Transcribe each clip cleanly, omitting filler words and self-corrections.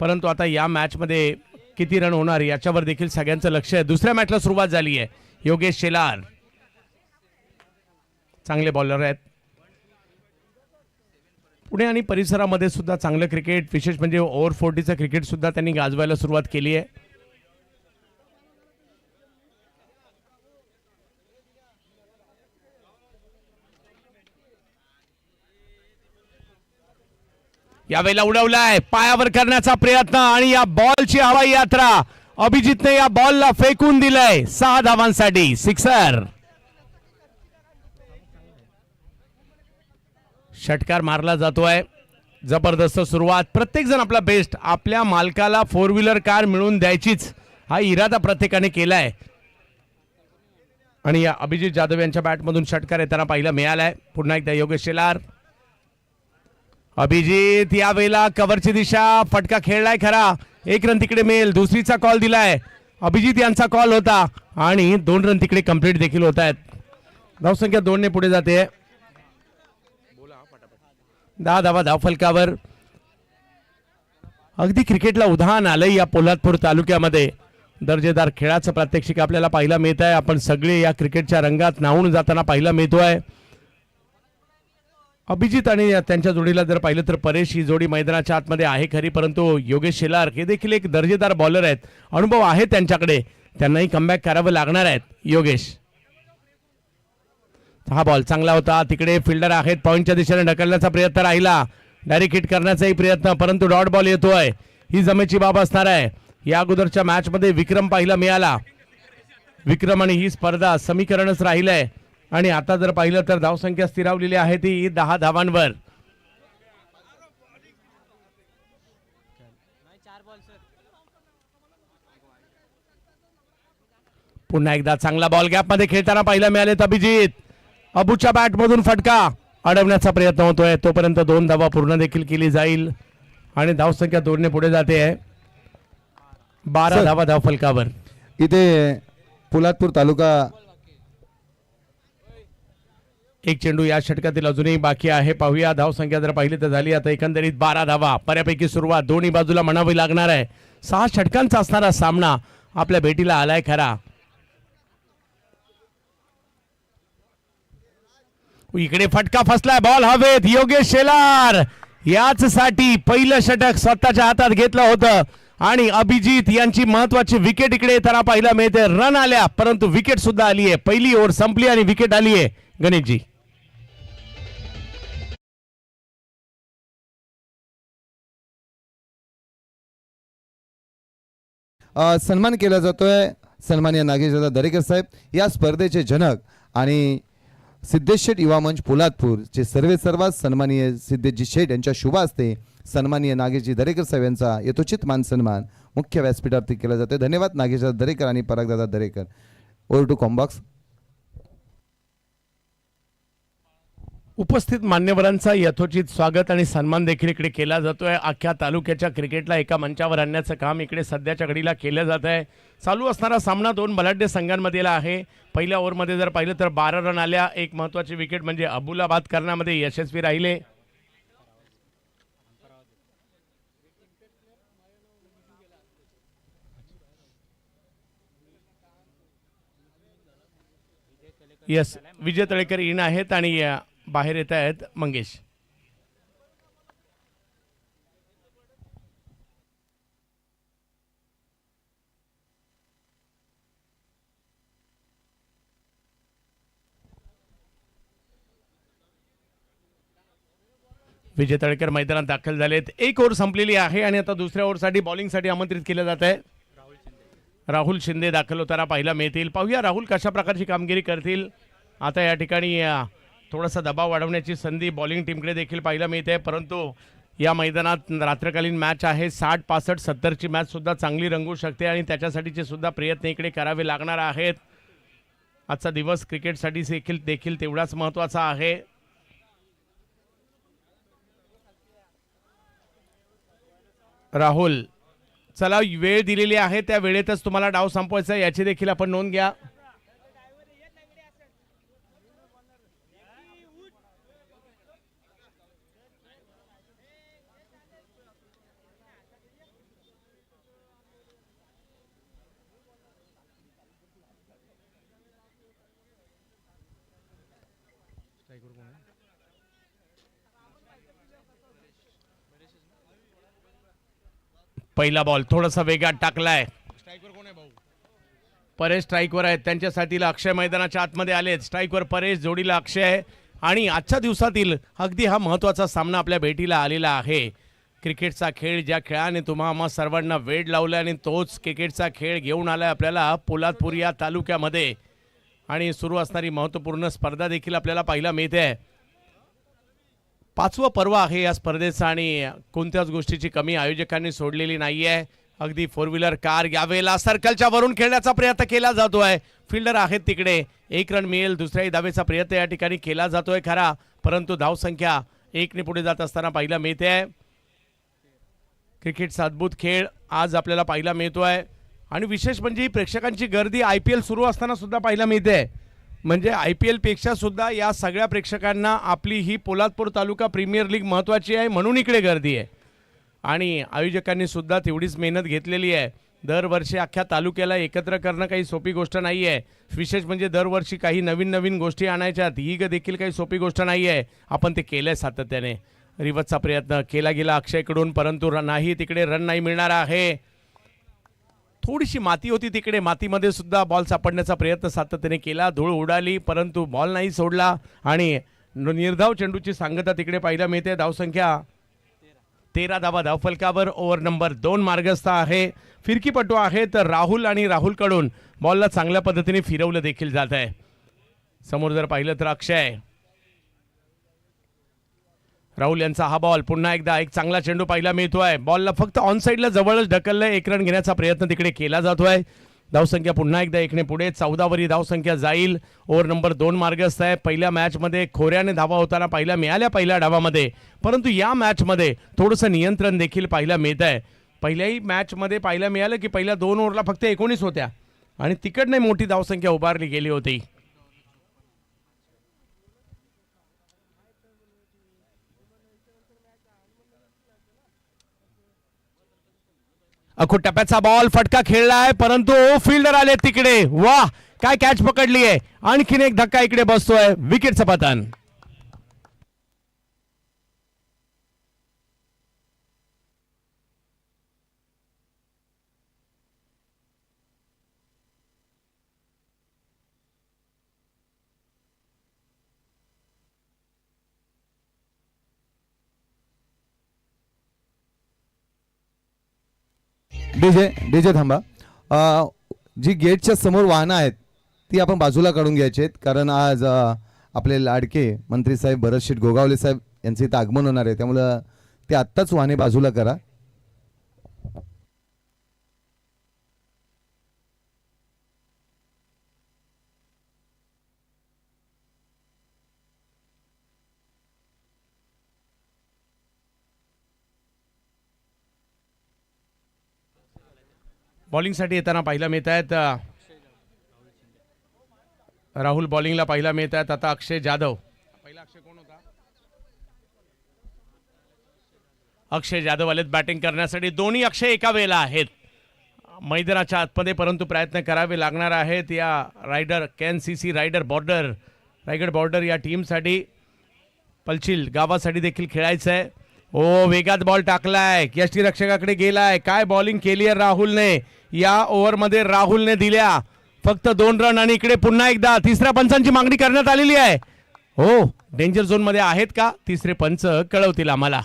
परंतु आता या मॅचमध्ये किती रन होणार याच्यावर देखील सगळ्यांचं लक्ष आहे. दुसऱ्या मॅचला सुरुवात झाली आहे. योगेश शेलार चांगले बॉलर आहेत. पुणे आणि परिसरामध्ये सुद्धा चांगलं क्रिकेट, विशेष म्हणजे ओव्हर 40चं क्रिकेट सुद्धा त्यांनी गाजवायला सुरुवात केली आहे. यावेळेला उडवलाय, पायावर करण्याचा प्रयत्न आणि या बॉलची हवाई यात्रा. अभिजितने या बॉलला फेकून दिलंय 6 धावांसाठी सिक्सर. षटकार मारला जातोय. जबरदस्त सुरुवात. प्रत्येक जण आपला बेस्ट, आपल्या मालकाला 4 व्हीलर कार मिळून द्यायचीच हा इरादा प्रत्येकाने केलाय. आणि या अभिजित जाधव यांच्या बॅटमधून षटकार येताना पाहिला मिळालाय. पुन्हा एकदा योगेश शेलार. अभिजित यावेळेला कव्हरची दिशा, फटका खेळलाय खरा. 1 रन तिकडे मिळेल. दुसरीचा कॉल दिलाय. अभिजित यांचा कॉल होता आणि 2 रन तिकडे कंप्लीट देखील होत आहेत. धावसंख्या 2 ने पुढे जाते. 10 धावा धावफलकावर. अगदी क्रिकेटला उधाण आलंय या पोलादपूर तालुक्यामध्ये. दर्जेदार खेळाचं प्रात्यक्षिक आपल्याला पाहायला मिळत आहे. आपण सगळे या क्रिकेटच्या रंगात न्हावून जाताना पाहायला मिळतोय. अभिजित आणि त्यांच्या जोडीला जर पाहिलं तर परेश ही जोडी मैदानाच्या आतमध्ये आहे खरी, परंतु योगेश शेलार हे देखील एक दर्जेदार बॉलर आहेत. अनुभव आहे त्यांच्याकडे. त्यांनाही कमबॅक करावं लागणार आहेत. योगेश, हा बॉल चांगला होता. तिकडे फिल्डर आहेत, पॉइंटच्या दिशेने ढकलण्याचा प्रयत्न राहिला. डायरेक्ट हिट करण्याचाही प्रयत्न, परंतु डॉट बॉल येतोय. ही जमेची बाब असणार आहे. या अगोदरच्या मॅच मध्ये विक्रम पाहिला मिळाला. विक्रम आणि ही स्पर्धा समीकरणच राहिलंय. आणि आता जर पाहिलं तर धावसंख्या स्थिरावलेली आहे ती 10 धावांवर. पुन्हा एकदा चांगला बॉल गॅप मध्ये खेळताना पाहिला मिळाले. अभिजित, अबूच्या बॅट मधून फटका अडवण्याचा प्रयत्न होतोय. तोपर्यंत 2 धावा पूर्ण देखील केली जाईल आणि धावसंख्या 2 ने पुढे जाते आहे. 12 धावा धावफलकावर. इथे पोलादपूर तालुका एक चेंडू या षटकातील अजूनही बाकी आहे. पाहूया धावसंख्या जर पाहिली तर झाली आता एकंदरीत 12 धावा. बऱ्यापैकी सुरुवात दोन्ही बाजूला म्हणावी लागणार आहे. 6 षटकांचा असणारा सामना आपल्या भेटीला आलाय खरा. इकडे फटका फसलाय, बॉल हवेत. योगेश शेलार याच साठी पहिलं षटक स्वतःच्या हातात घेतलं होतं आणि अभिजित यांची महत्वाची विकेट इकडे येताना पाहिला मिळते. रन आल्या परंतु विकेट सुद्धा आली आहे. पहिली ओव्हर संपली आणि विकेट आली आहे. गणेशजी, सन्मान केला जातोय सन्माननीय नागेशदादा दरेकर साहेब, या स्पर्धेचे जनक आणि सिद्धेश शेठ युवा मंच पोलादपूरचे सर्वात सन्माननीय सिद्धेशजी शेठ यांच्या शुभ हस्ते सन्माननीय नागेशजी दरेकर साहेब यांचा यथोचित मान सन्मान मुख्य व्यासपीठावरती केला जातोय. धन्यवाद नागेशदादा दरेकर आणि परागदादा दरेकर. Over to combox. उपस्थित मान्यवरांचा यथोचित स्वागत आणि सन्मान देखील इकडे केला जातोय. अख्ख्या तालुक्याच्या क्रिकेटला एका मंचावर आणण्याचं काम इकडे सध्याच्या घडीला केलं जात आहे. चालू असणारा सामना 2 बलाढ्य संघांमधला आहे. पहिल्या ओव्हरमध्ये जर पाहिलं तर 12 रन आल्या. एक महत्त्वाची विकेट म्हणजे अबूला बाद करण्यामध्ये यशस्वी राहिले. यस, विजय तळेकर इन आहेत आणि बाहेर येत आहेत मंगेश. विजय तळेकर मैदानात दाखल झालेत. एक ओव्हर संपलेली आहे आणि आता दुसऱ्या ओव्हरसाठी बॉलिंगसाठी आमंत्रित केलं जात आहे. राहुल शिंदे दाखल होताना पाहायला मिळतील. पाहूया राहुल कशा प्रकारची कामगिरी करतील. आता या ठिकाणी थोडासा दबाव वाढवण्याची संधी बॉलिंग टीमकडे देखील पाहायला मिळते, परंतु या मैदानात रात्रकालीन मॅच आहे. 60, 65, 70ची मॅच सुद्धा चांगली रंगू शकते आणि त्याच्यासाठीचे सुद्धा प्रयत्न इकडे करावे लागणार आहेत. आजचा दिवस क्रिकेटसाठी देखील तेवढाच महत्त्वाचा आहे. राहुल, चला वेळ दिलेली आहे त्या वेळेतच तुम्हाला डाव संपवायचा याची देखील आपण नोंद घ्या. पहिला बॉल थोडासा वेगात टाकलाय. परेश स्ट्राईकवर आहेत, त्यांच्यासाठी अक्षय मैदानाच्या आतमध्ये आलेत. स्ट्राईकवर परेश, जोडीला अक्षय. आणि आजच्या दिवसातील अगदी हा महत्त्वाचा सामना आपल्या भेटीला आलेला आहे. क्रिकेटचा खेळ, ज्या खेळाने आम्हा सर्वांना वेड लावला आणि तोच क्रिकेटचा खेळ घेऊन आलाय आपल्याला पोलादपूर या तालुक्यामध्ये. आणि सुरू असणारी महत्त्वपूर्ण स्पर्धा देखील आपल्याला पाहायला मिळते. 5वं पर्व आहे या स्पर्धेचं आणि कोणत्याच गोष्टीची कमी आयोजकांनी सोडलेली नाहीये. अगदी 4 व्हीलर कार यावेळेला सर्कलच्या वरून खेळण्याचा प्रयत्न केला जातोय. फिल्डर आहेत तिकडे, 1 रन मिळेल दुसऱ्याही धावेचा प्रयत्न या ठिकाणी केला जातोय खरा, परंतु धावसंख्या 1 ने पुढे जात असताना पाहायला मिळते. क्रिकेटचा अद्भुत खेळ आज आपल्याला पाहायला मिळतोय. आणि विशेष म्हणजे प्रेक्षकांची गर्दी IPL सुरू असताना सुद्धा पाहायला मिळते. म्हणजे IPL पेक्षा सुद्धा या सगळ्या प्रेक्षकांना आपली ही पोलादपूर तालुका प्रीमियर लीग महत्त्वाची आहे म्हणून इकडे गर्दी आहे. आणि आयोजकांनी सुद्धा तेवढीच मेहनत घेतलेली आहे. दरवर्षी अख्ख्या तालुक्याला एकत्र करणं काही सोपी गोष्ट नाही आहे. विशेष म्हणजे दरवर्षी काही नवीन नवीन गोष्टी आणायच्यात, ही देखील काही सोपी गोष्ट नाही आहे. आपण ते केलं आहे सातत्याने. रिवतचा प्रयत्न केला गेला अक्षयकडून, परंतु नाही, तिकडे रन नाही मिळणार आहे. थोडीशी माती होती तिकडे, मातीमध्ये सुद्धा बॉल सापडण्याचा प्रयत्न सातत्याने केला, धूळ उडाली, परंतु बॉल नाही सोडला. आणि निर्धाव चेंडूची सांगता तिकडे पाहायला मिळते. धावसंख्या 13 धावा धावफलकावर. ओव्हर नंबर 2 मार्गस्थ आहे. फिरकीपटू आहे तर राहुल, आणि राहुलकडून बॉलला चांगल्या पद्धतीने फिरवलं देखील जात आहे. समोर जर पाहिलं तर अक्षय, राहुल यांचा हा बॉल पुन्हा एकदा एक चांगला चेंडू पाहायला मिळतोय. बॉलला फक्त ऑन साईडला जवळच ढकललंय, 1 रन घेण्याचा प्रयत्न तिकडे केला जातोय. धावसंख्या पुन्हा एकदा 1 ने पुढे. 14 वरी धावसंख्या जाईल. ओव्हर नंबर 2 मार्गस्थ आहे. पहिल्या मॅचमध्ये खोऱ्याने धावा होताना पाहायला मिळाल्या पहिल्या डावामध्ये, परंतु या मॅचमध्ये थोडंसं नियंत्रण देखील पाहायला मिळत आहे. पहिल्याही मॅचमध्ये पाहायला मिळालं की पहिल्या 2 ओव्हरला फक्त 19 होत्या आणि तिकडने मोठी धावसंख्या उभारली गेली होती. अखो टप्प्याचा बॉल फटका खेळलाय, परंतु फिल्डर आले तिकडे. वाह, काय कॅच पकडली आहे. आणखीन एक धक्का इकडे बसतोय. विकेटचं पतन. डीजे थांबा. जी गेटच्या समोर वाहनं आहेत ती आपण बाजूला काढून घ्यायची आहेत, कारण आज आपले लाडके मंत्री साहेब भरत शेठ गोगावले साहेब यांचं इथं आगमन होणार आहे, त्यामुळं ते आत्ताच वाहने बाजूला करा. बॉलिंगसाठी येताना पाहायला मिळत आहेत राहुल, बॉलिंगला पाहायला मिळत आहेत. आता अक्षय जाधव. पहिला अक्षय कोण होता? अक्षय जाधव आलेत बॅटिंग करण्यासाठी. दोन्ही अक्षय एका वेळेला आहेत मैदानाच्या आतमध्ये, परंतु प्रयत्न करावे लागणार आहेत या rider KNCC rider border, Raigad border या टीमसाठी. पलचिल गावासाठी देखील खेळायचं आहे. ओ, वेगात बॉल टाकलाय, यष्टीरक्षकाकडे गेलाय. काय बॉलिंग केली आहे राहुलने. या ओव्हरमध्ये राहुलने दिल्या फक्त 2 रन. आणि इकडे पुन्हा एकदा तिसऱ्या पंचांची मागणी करण्यात आलेली आहे. हो, डेंजर झोन मध्ये आहेत का तिसरे पंच, कळवतील आम्हाला.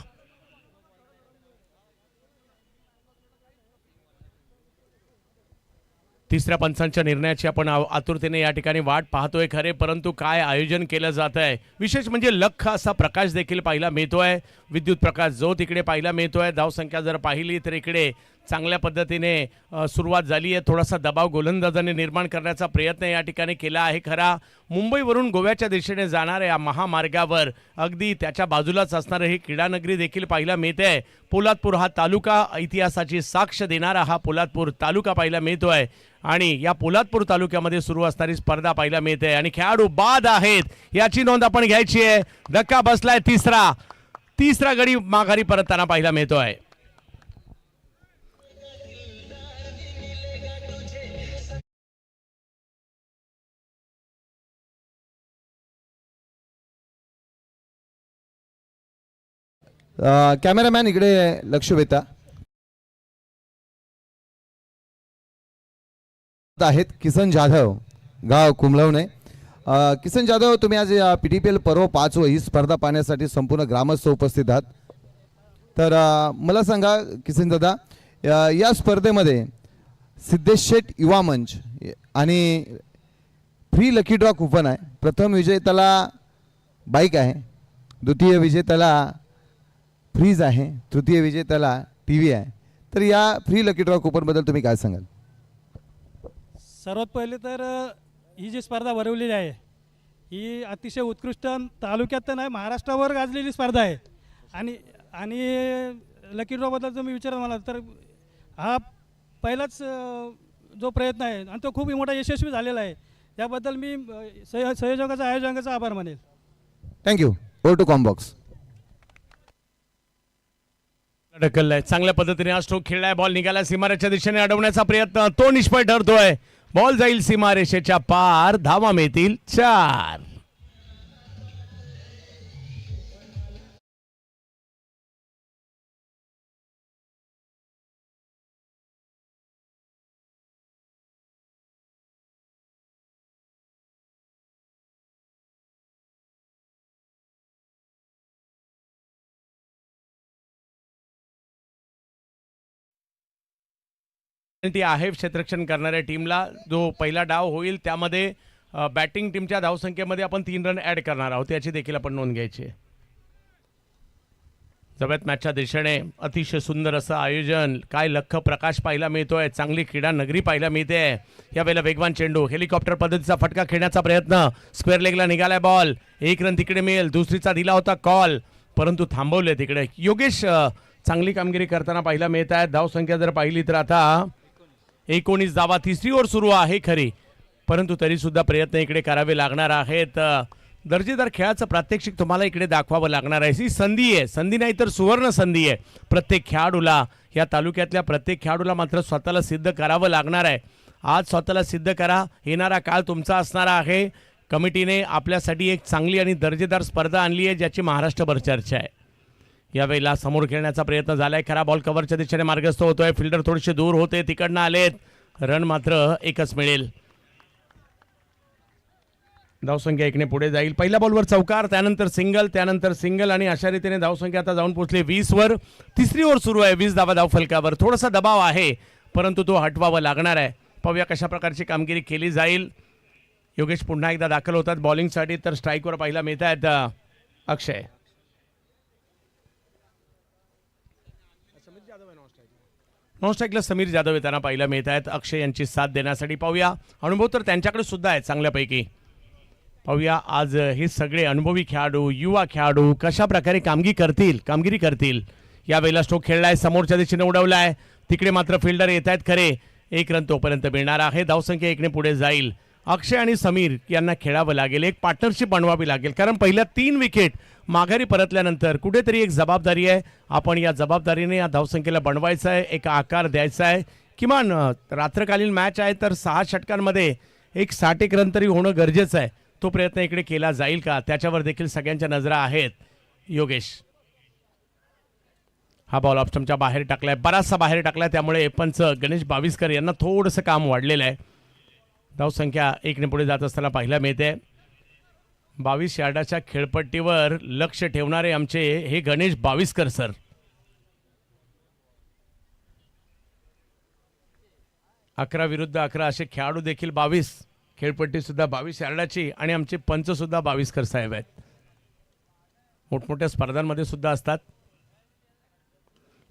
तिसऱ्या पंचांच्या निर्णयाची आपण आतुरतेने या ठिकाणी वाट पाहतोय खरे, परंतु काय आयोजन केलं जात आहे. विशेष म्हणजे लख असा प्रकाश देखील पाहायला मिळतोय. विद्युत प्रकाश जो तिकडे पाहायला मिळतोय. धावसंख्या जर पाहिली तर इकडे चांगल्या पद्धतीने सुरुवात झाली आहे. थोडासा दबाव गोलंदाजाने निर्माण करण्याचा प्रयत्न या ठिकाणी केला आहे खरा. मुंबईवरून गोव्याच्या दिशेने जाणाऱ्या या महामार्गावर अगदी त्याच्या बाजूलाच असणारे हे क्रीडानगरी देखील पाहायला मिळते. पोलादपूर हा तालुका, इतिहासाची साक्ष देणारा हा पोलादपूर तालुका पाहायला मिळतोय. आणि या पोलादपूर तालुक्यामध्ये सुरू असणारी स्पर्धा पाहायला मिळते आणि खेळाडू बाद आहेत याची नोंद आपण घ्यायची आहे. धक्का बसलाय. तिसरा गडी माघारी परतताना पाहायला मिळतोय. कॅमेरामॅन इकडे लक्ष वेता. आहेत किसन जाधव, गाव कुंभलवणे. किसन जाधव, तुम्ही आज PTPL पर्व 5 ही स्पर्धा पाहण्यासाठी संपूर्ण ग्रामस्थ उपस्थित आहात. तर मला सांगा किसन दादा, या स्पर्धेमध्ये सिद्धेश शेठ युवा मंच आणि फ्री लकी ड्रॉ कुपन आहे. प्रथम विजेत्याला बाईक आहे, द्वितीय विजेत्याला फ्रीज आहे, तृतीय विजेत्याला TV आहे. तर या फ्री लकी ड्रॉ कुपनबद्दल तुम्ही काय सांगाल? सर्वात पहिले तर ही जी स्पर्धा भरवलेली आहे ही अतिशय उत्कृष्ट तालुक्यात तर नाही महाराष्ट्रावर गाजलेली स्पर्धा आहे. आणि आणि लकी ड्रॉबद्दल जर मी विचारलं मला तर हा पहिलाच जो प्रयत्न आहे आणि तो खूप मोठा यशस्वी झालेला आहे. याबद्दल मी संयोजकाचा आयोजकाचा आभार मानेल. थँक्यू. Over to combox. ढकललाय चांगल्या पद्धतीने हा स्ट्रोक खेळलाय. बॉल निघाला सीमारेषेच्या दिशेने अडवण्याचा प्रयत्न, तो निष्फळ ठरतोय. बॉल जाईल सीमारेषेच्या पार, धावा मिळतील 4. ती आहे क्षेत्ररक्षण करणाऱ्या टीमला जो पहिला डाव होईल त्यामध्ये बॅटिंग टीमच्या धावसंख्येमध्ये आपण 3 रन ॲड करणार आहोत, याची देखील आपण नोंद घ्यायची आहे. जव्यात मॅचच्या दिशेने अतिशय सुंदर असं आयोजन, काय लख प्रकाश पाहायला मिळतोय, चांगली क्रीडा नगरी पाहायला मिळते. यावेळेला वेगवान चेंडू, हेलिकॉप्टर पद्धतीचा फटका खेळण्याचा प्रयत्न, स्क्वेअर लेगला निघालाय बॉल, 1 रन तिकडे मिळेल. दुसरीचा दिला होता कॉल परंतु थांबवले तिकडे. योगेश चांगली कामगिरी करताना पाहायला मिळत आहे. धावसंख्या जर पाहिली तर आता 19 धावा. तिसरी ओव्हर सुरू आहे खरी, परंतु तरी सुद्धा प्रयत्न इकडे करावे लागणार आहेत. दर्जेदार खेळाचं प्रात्यक्षिक तुम्हाला इकडे दाखवावं लागणार आहे. ही संधी आहे, संधी नाही तर सुवर्ण संधी आहे. प्रत्येक खेळाडूला, या तालुक्यातल्या प्रत्येक खेळाडूला मात्र स्वतःला सिद्ध करावं लागणार आहे. आज स्वतःला सिद्ध करा, येणारा काळ तुमचा असणार आहे. कमिटीने आपल्यासाठी एक चांगली आणि दर्जेदार स्पर्धा आणली आहे ज्याची महाराष्ट्रभर चर्चा आहे. यावेळेला समोर खेळण्याचा प्रयत्न झालाय, खरा बॉल कव्हरच्या दिशेने मार्गस्थ होतोय. फिल्डर थोडेसे दूर होते, तिकडनं आलेत. रन मात्र एकच मिळेल. धावसंख्या 1ने पुढे जाईल. पहिल्या बॉलवर चौकार, त्यानंतर सिंगल आणि अशा रीतीने धावसंख्या आता जाऊन पोहोचली 20 वर. तिसरी ओव्हर सुरू आहे, 20 धावा धावफलकावर. थोडासा दबाव आहे परंतु तो हटवावा लागणार आहे. पाहूया कशा प्रकारची कामगिरी केली जाईल. योगेश पुन्हा एकदा दाखल होतात बॉलिंगसाठी, तर स्ट्राईकवर पाहायला मिळत आहेत अक्षय. नॉन स्ट्राईकला समीर जाधव येताना पाहायला मिळत आहेत अक्षय यांची साथ देण्यासाठी. पाहूया, अनुभव तर त्यांच्याकडे सुद्धा आहे चांगल्यापैकी. पाहूया आज हे सगळे अनुभवी खेळाडू, युवा खेळाडू कशा प्रकारे कामगिरी करतील. यावेळेला स्ट्रोक खेळलाय, समोरच्या दिशेने उडवलाय, तिकडे मात्र फिल्डर येत आहेत खरे. 1 रन तोपर्यंत मिळणार आहे. धावसंख्या 1ने पुढे जाईल. अक्षय आणि समीर यांना खेळावं लागेल, एक पार्टनरशिप बनवावी लागेल, कारण पहिल्या 3 विकेट माघारी परतल्यानंतर कुठेतरी एक जबाबदारी आहे. आपण या जबाबदारीने या धावसंख्येला बनवायचं आहे, एक आकार द्यायचा आहे. किमान रात्रकालीन मॅच आहे तर 6 षटकांमध्ये एक 60 रन तरी होणं गरजेचं आहे. तो प्रयत्न इकडे केला जाईल का, त्याच्यावर देखील सगळ्यांच्या नजरा आहेत. योगेश हा बॉल ऑप्शनच्या बाहेर टाकलाय, बराचसा बाहेर टाकलाय, त्यामुळे पंच गणेश बाविस्कर यांना थोडंसं काम वाढलेलं आहे. धावसंख्या 1ने पुढे जात असताना पाहायला मिळते. 22 यार्डाच्या खेळपट्टीवर लक्ष ठेवणारे आमचे हे गणेश बाविस्कर सर. 11 विरुद्ध 11 असे खेळाडू देखील 22, खेळपट्टी सुद्धा 22 यार्डाची आणि आमचे पंच सुद्धा बाविस्कर साहेब आहेत. मोठमोठ्या स्पर्धांमध्ये सुद्धा असतात.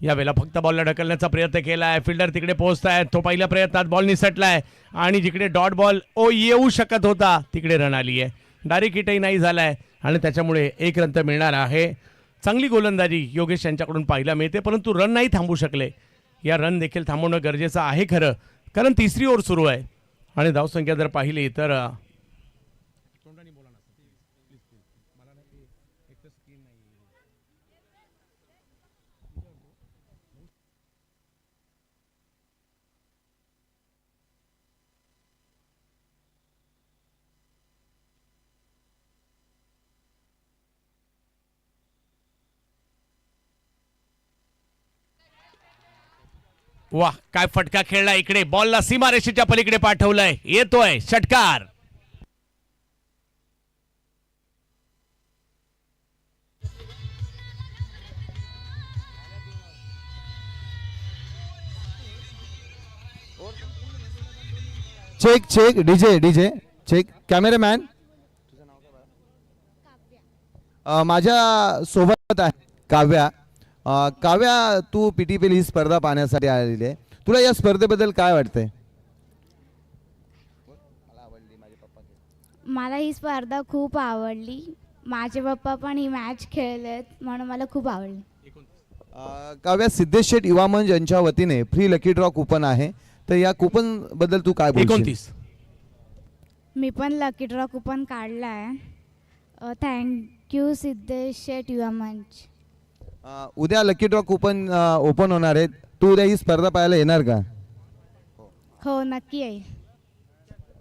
यावेळेला फक्त बॉलला ढकलण्याचा प्रयत्न केला आहे. फिल्डर तिकडे पोहोचताय, तो पहिल्या प्रयत्नात बॉल निसटलाय आणि जिकडे डॉट बॉल येऊ शकत होता तिकडे रन आली आहे. डायरेक्ट हिटही नाही झालाय आणि त्याच्यामुळे 1 रन तर मिळणार आहे. चांगली गोलंदाजी योगेश यांच्याकडून पाहायला मिळते, परंतु रन नाही थांबू शकले. या रन देखील थांबवणं गरजेचं आहे खरं, कारण तिसरी ओव्हर सुरू आहे आणि धावसंख्या जर पाहिली तर वाह, काय फटका खेळला इकडे, बॉलला सीमारेषेच्या पलीकडे पाठवलंय, येतोय षटकार. Check check DJ DJ check. Cameraman माझ्या सोबत आहे काव्या. काव्या, तू PTPL ही स्पर्धा पाहण्यासाठी आलेली आहे. तुला या स्पर्धेबद्दल काय वाटतंय? मला ही स्पर्धा खूप आवडली. माझे पप्पा पण ही मॅच खेळलेत म्हणून मला खूप आवडली. काव्या, सिद्धेश शेठ युवा मंच यांच्या वतीने फ्री लकी ड्रॉ कुपन आहे, तर या कुपन बद्दल तू काय बोलशील? 29. मी पण लकी ड्रॉ कुपन काढला आहे. थँक्यू सिद्धेश शेठ युवा मंच. उद्या लकी ड्रॉ कुपन ओपन होणार आहे. तू उद्या ही स्पर्धा पाहायला येणार का? हो, नक्की आहे.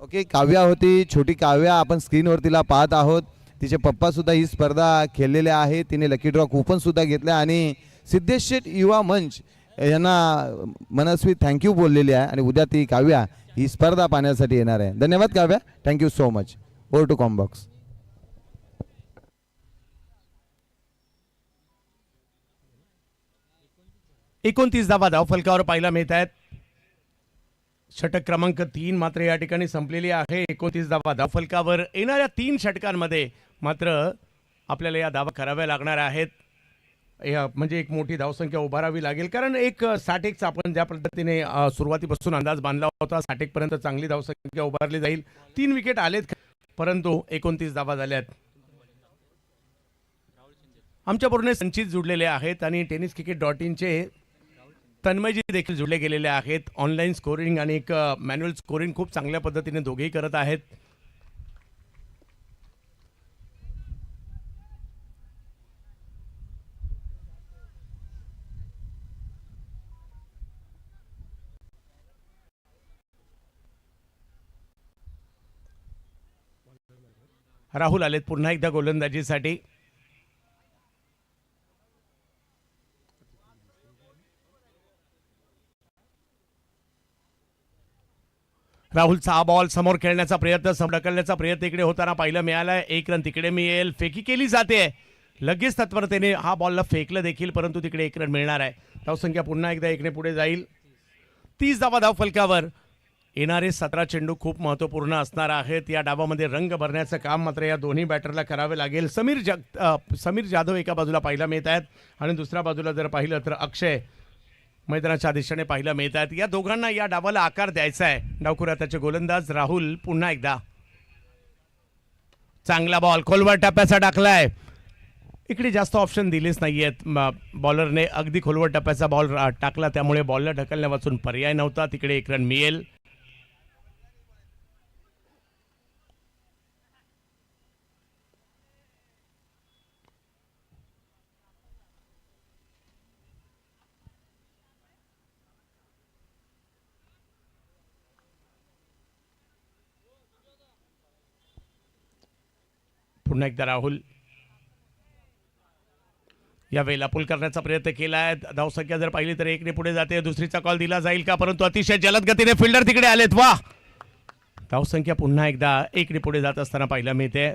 ओके, काव्या होती, छोटी काव्या आपण स्क्रीनवर तिला पाहत आहोत. तिचे पप्पा सुद्धा ही स्पर्धा खेळलेले आहे. तिने लकी ड्रॉ कुपन सुद्धा घेतलं आणि सिद्धेश शेठ युवा मंच यांना मनस्वी थँक्यू बोललेली आहे आणि उद्या ती काव्या ही स्पर्धा पाहण्यासाठी येणार आहे. धन्यवाद Kavya, thank you so much. Over to commbox. 29 धावा धावफलकावर पाहायला मिळत आहेत. षटक क्रमांक 3 मात्र या ठिकाणी संपलेली आहे. 29 धावा धावफलकावर. येणाऱ्या 3 षटकांमध्ये मात्र आपल्याला या धावा कराव्या लागणार आहेत. म्हणजे एक मोठी धावसंख्या उभारावी लागेल, कारण एक 60 आपण ज्या पद्धतीने सुरुवातीपासून अंदाज बांधला होता 60 पर्यंत चांगली धावसंख्या उभारली जाईल. 3 विकेट आलेत, परंतु 29 धावा झाल्यात. आमच्याबरोबर संचित जुडलेले आहेत आणि tenniscricket.in चे तन्मयजी देखील जुळले गेलेले आहेत. ऑनलाईन स्कोरिंग आणि एक मॅन्युअल स्कोरिंग खूप चांगल्या पद्धतीने दोघेही करत आहेत. राहुल आलेत पुन्हा एकदा गोलंदाजीसाठी. राहुलचा हा बॉल समोर खेळण्याचा प्रयत्न, ढकलण्याचा प्रयत्न इकडे होताना पाहायला मिळालाय. 1 रन तिकडे मिळेल. फेकी केली जाते लगेच तत्परतेने. हा बॉलला फेकलं देखील, परंतु तिकडे 1 रन मिळणार आहे. धावसंख्या पुन्हा एकदा 1 ने पुढे जाईल. 30 धावा धावफलकावर. येणारे 17 चेंडू खूप महत्त्वपूर्ण असणार आहेत. या डावामध्ये रंग भरण्याचं काम मात्र या दोन्ही बॅटरला करावे लागेल. समीर जाधव एका बाजूला पाहायला मिळत आहेत आणि दुसऱ्या बाजूला जर पाहिलं तर अक्षय मैदानाच्या दिशेने पाहायला मिळत आहेत. या दोघांना या डावाला आकार द्यायचा आहे. डावखुरा त्याचे गोलंदाज राहुल पुन्हा एकदा. चांगला बॉल खोलवर टप्प्याचा टाकलाय. इकडे जास्त ऑप्शन दिलेच नाहीयेत. बॉलरने अगदी खोलवर टप्प्याचा बॉल टाकला, त्यामुळे बॉलला ढकलण्यापासून पर्याय नव्हता. तिकडे 1 रन मिळेल. पुन्हा एकदा राहुल या वेळेला पुल करण्याचा प्रयत्न केलाय. धावसंख्या जर पाहिली तर 1 ने पुढे जाते. दुसरीचा कॉल दिला जाईल का, परंतु अतिशय जलद गतीने फिल्डर तिकडे आलेत. वा, धावसंख्या पुन्हा एकदा 1 ने पुढे जात असताना पाहायला मिळते.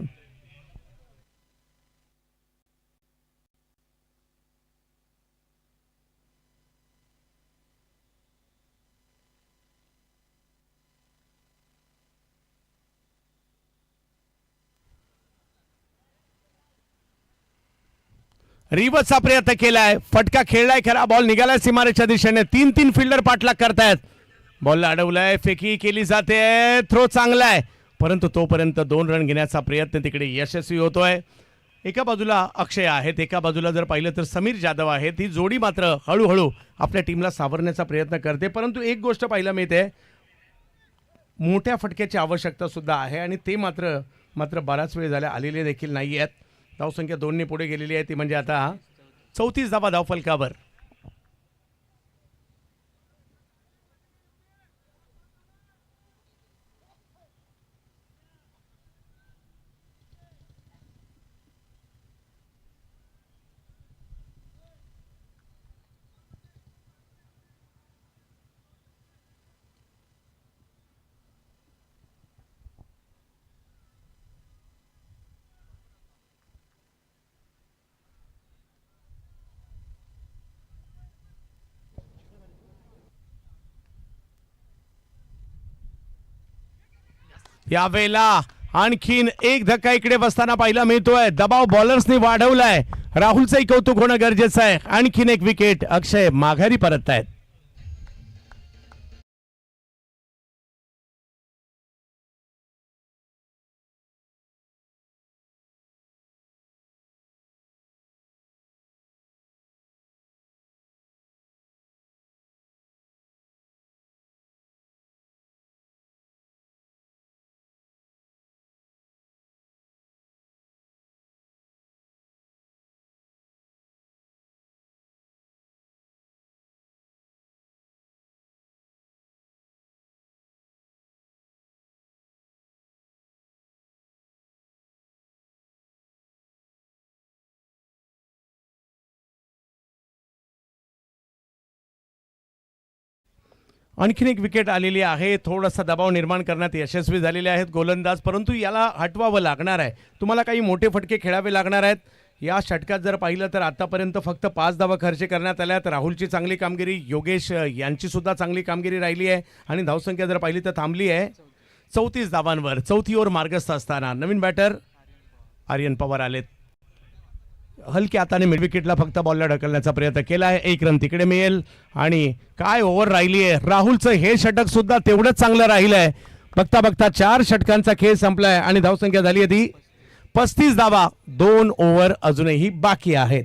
रिवर्सचा प्रयत्न केलाय. फटका खेळलाय खरा, बॉल निघालाय सीमारेच्या दिशेने. 3 फिल्डर पाठलाग करतायत. बॉलला अडवलाय. फेकी केली जाते. थ्रो चांगला आहे, परंतु तोपर्यंत 2 रन घेण्याचा प्रयत्न तिकडे यशस्वी होतोय. एका बाजूला अक्षय आहेत, एका बाजूला जर पाहिलं तर समीर जाधव आहेत. ही जोडी मात्र हळूहळू आपल्या टीमला सावरण्याचा प्रयत्न करते, परंतु एक गोष्ट पाहायला मिळते, मोठ्या फटक्याची आवश्यकता सुद्धा आहे आणि ते मात्र बराच वेळ झाला आलेले देखील नाही आहेत. धावसंख्या 2 ने पुढे गेलेली आहे, ती म्हणजे आता 34 धावा धावफलकावर. यावेळेला आणखीन एक धक्का इकडे बसताना पाहायला मिळतोय. दबाव बॉलर्सनी वाढवलाय. राहुलचंही कौतुक होणं गरजेचं आहे. आणखीन एक विकेट. अक्षय माघारी परत आहेत. आणखीन एक विकेट आलेली आहे. थोडासा दबाव निर्माण करण्यात यशस्वी झालेले आहेत गोलंदाज, परंतु याला हटवावं लागणार आहे. तुम्हाला काही मोठे फटके खेळावे लागणार आहेत. या षटकात जर पाहिलं तर आतापर्यंत फक्त 5 धावा खर्च करण्यात आल्यात. राहुलची चांगली कामगिरी, योगेश यांची सुद्धा चांगली कामगिरी राहिली आहे आणि धावसंख्या जर पाहिली तर थांबली आहे 34 धावांवर. चौथी ओव्हर मार्गस्थ असताना नवीन बॅटर आर्यन पवार आलेत. हलक्या हाताने मिड विकेटला फक्त बॉलला ढकलण्याचा प्रयत्न केला आहे. 1 रन तिकडे मिळेल. आणि काय ओव्हर राहिली आहे. राहुलचं हे षटक सुद्धा तेवढंच चांगलं राहिलं आहे. बघता बघता 4 षटकांचा खेळ संपलाय आणि धावसंख्या झाली आहे ती 35 धावा. 2 ओव्हर अजूनही बाकी आहेत.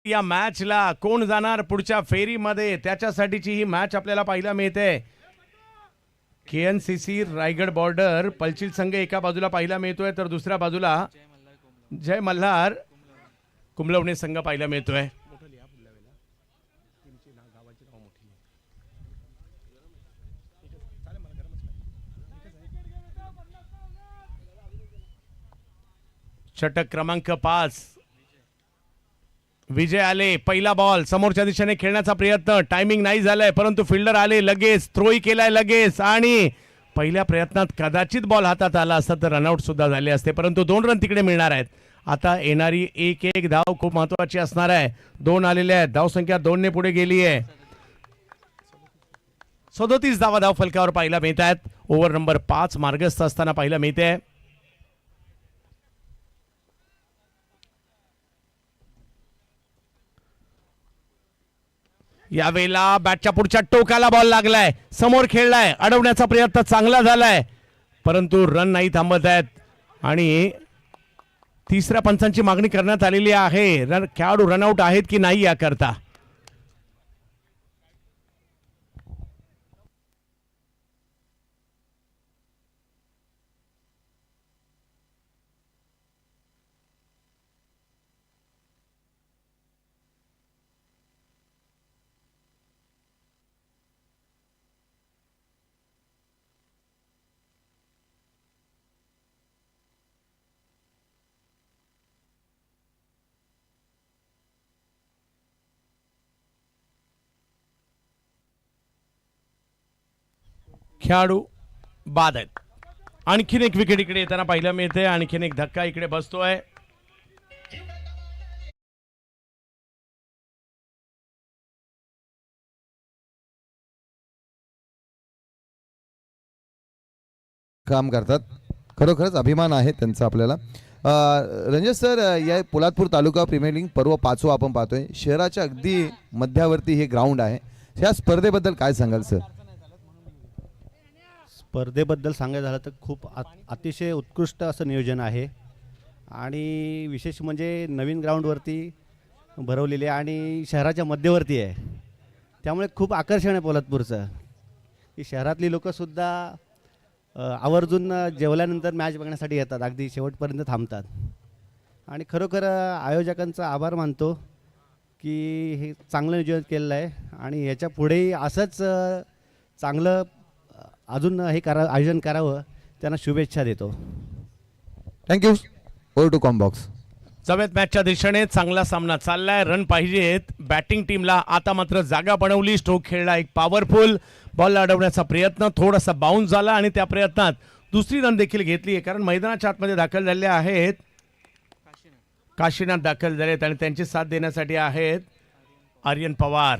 या मॅचला कोण जाणार पुढच्या फेरीमध्ये त्याच्यासाठीची ही मॅच आपल्याला पाहायला मिळते. KNCC रायगड बॉर्डर पलचिल संघ एका बाजूला पाहायला मिळतोय तर दुसऱ्या बाजूला जय मल्हार कुंभलवणे संघ पाहायला मिळतोय. षटक क्रमांक 5 विजय आले. पहिला बॉल समोरच्या दिशेने खेळण्याचा प्रयत्न, टायमिंग नाही झालाय परंतु फिल्डर आले लगेच, थ्रोही केलाय लगेच आणि पहिल्या प्रयत्नात कदाचित बॉल हातात आला असता तर रनआउट सुद्धा झाले असते, परंतु 2 रन तिकडे मिळणार आहेत. आता येणारी एक धाव खूप महत्वाची असणार आहे. 2 आलेले आहेत. धावसंख्या 2 ने पुढे गेली आहे. 37 धावा धाव फलकावर पाहायला मिळत आहेत. ओव्हर नंबर 5 मार्गस्थ असताना पाहायला मिळते. यावेळेला बॅटच्या पुढच्या टोकाला बॉल लागलाय. समोर खेळलाय. अडवण्याचा प्रयत्न चांगला झालाय परंतु रन नाही थांबत आहेत आणि तिसऱ्या पंचांची मागणी करण्यात आलेली आहे. खेळाडू रनआउट आहेत की नाही याकरता. खेळाडू बाद आहेत. आणखीन एक विकेट इकडे येताना पाहायला मिळते. आणखीन एक धक्का इकडे बसतोय. काम करतात. खरोखरच अभिमान आहे त्यांचा आपल्याला. रंजन सर, या पोलादपूर तालुका प्रीमियर लीग पर्व 5 आपण पाहतोय. शहराच्या अगदी मध्यावरती हे ग्राउंड आहे. ह्या स्पर्धेबद्दल काय सांगाल सर? स्पर्धेबद्दल सांगायचं झालं तर खूप अतिशय उत्कृष्ट असं नियोजन आहे आणि विशेष म्हणजे नवीन ग्राउंडवरती भरवलेले आणि शहराच्या मध्यवर्ती आहे, त्यामुळे खूप आकर्षण आहे पोलादपूरचं. की शहरातली लोकंसुद्धा आवर्जून जेवल्यानंतर मॅच बघण्यासाठी येतात, अगदी शेवटपर्यंत थांबतात. आणि खरोखर आयोजकांचा आभार मानतो की हे चांगलं नियोजन केलेलं आहे आणि याच्या पुढेही असंच चांगलं अजून हे आयोजन करावं, त्यांना शुभेच्छा देतो. थँक्यू. Over to commbox. जाऊयात मॅचच्या दिशेने. चांगला सामना चाललाय, रन पाहिजेत बॅटिंग टीमला. आता मात्र जागा बनवली, स्ट्रोक खेळला एक पॉवरफुल बॉल अडवण्याचा प्रयत्न, थोडासा बाउन्स झाला आणि त्या प्रयत्नात दुसरी रन देखील घेतली आहे. कारण मैदानाच्या आतमध्ये दाखल झाले आहेत काशीनाथ दाखल झालेत आणि त्यांची साथ देण्यासाठी आहेत आर्यन पवार.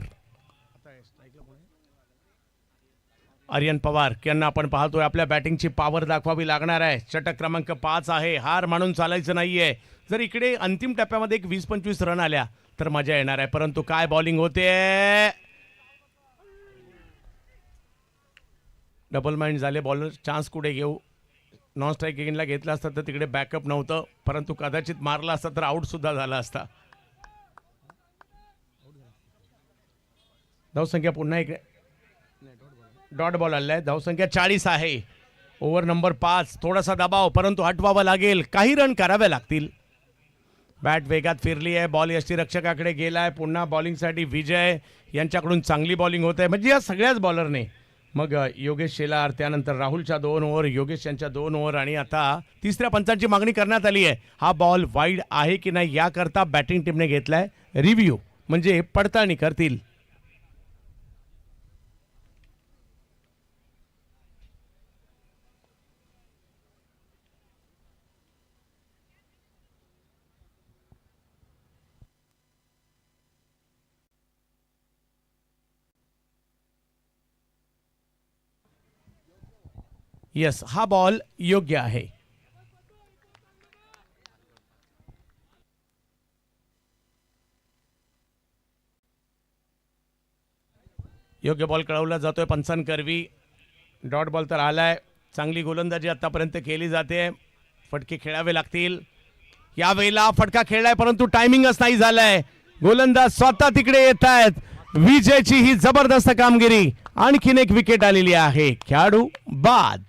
आर्यन पवार यांना आपण पाहतोय आपल्या बॅटिंगची पॉवर दाखवावी लागणार आहे. षटक क्रमांक 5 आहे, हार मानून चालायचं नाहीये. जर इकडे अंतिम टप्प्यामध्ये एक 20-25 रन आल्या तर मजा येणार आहे, परंतु काय बॉलिंग होते. डबल माइंड झाले बॉलर. चान्स कुठे घेऊ, नॉन स्ट्राईक गेनला घेतला असता तर तिकडे बॅकअप नव्हतं, परंतु कदाचित मारला असता तर आउट सुद्धा झाला असता. धावसंख्या पुन्हा एक डॉट बॉल आलेला आहे. धावसंख्या 40 आहे. Over number 5. थोडासा दबाव, परंतु हटवावा लागेल, काही रन करावे लागतील. बॅट वेगात फिरली आहे, बॉल यष्टीरक्षकाकडे गेलाय. पुन्हा बॉलिंगसाठी विजय यांच्याकडून चांगली बॉलिंग होत आहे, म्हणजे या सगळ्याच बॉलरने. मग योगेश शेलार, त्यानंतर राहुलच्या 2 ओव्हर, योगेश यांच्या 2 ओव्हर आणि आता तिसऱ्या पंचांची मागणी करण्यात आली आहे. हा बॉल वाईड आहे की नाही याकरता बॅटिंग टीमने घेतलाय रिव्ह्यू, म्हणजे पडताळणी करतील. यस, हा बॉल योग्य आहे. योग्य बॉल कळवला जातोय पंचांकरवी. डॉट बॉल तर आलाय. चांगली गोलंदाजी आतापर्यंत केली जाते. फटके खेळावे लागतील. यावेळेला फटका खेळलाय, परंतु टायमिंगच नाही झालाय. गोलंदाज स्वतः तिकडे येत आहेत. विजयची ही जबरदस्त कामगिरी. आणखीन एक विकेट आलेली आहे. खेळाडू बाद.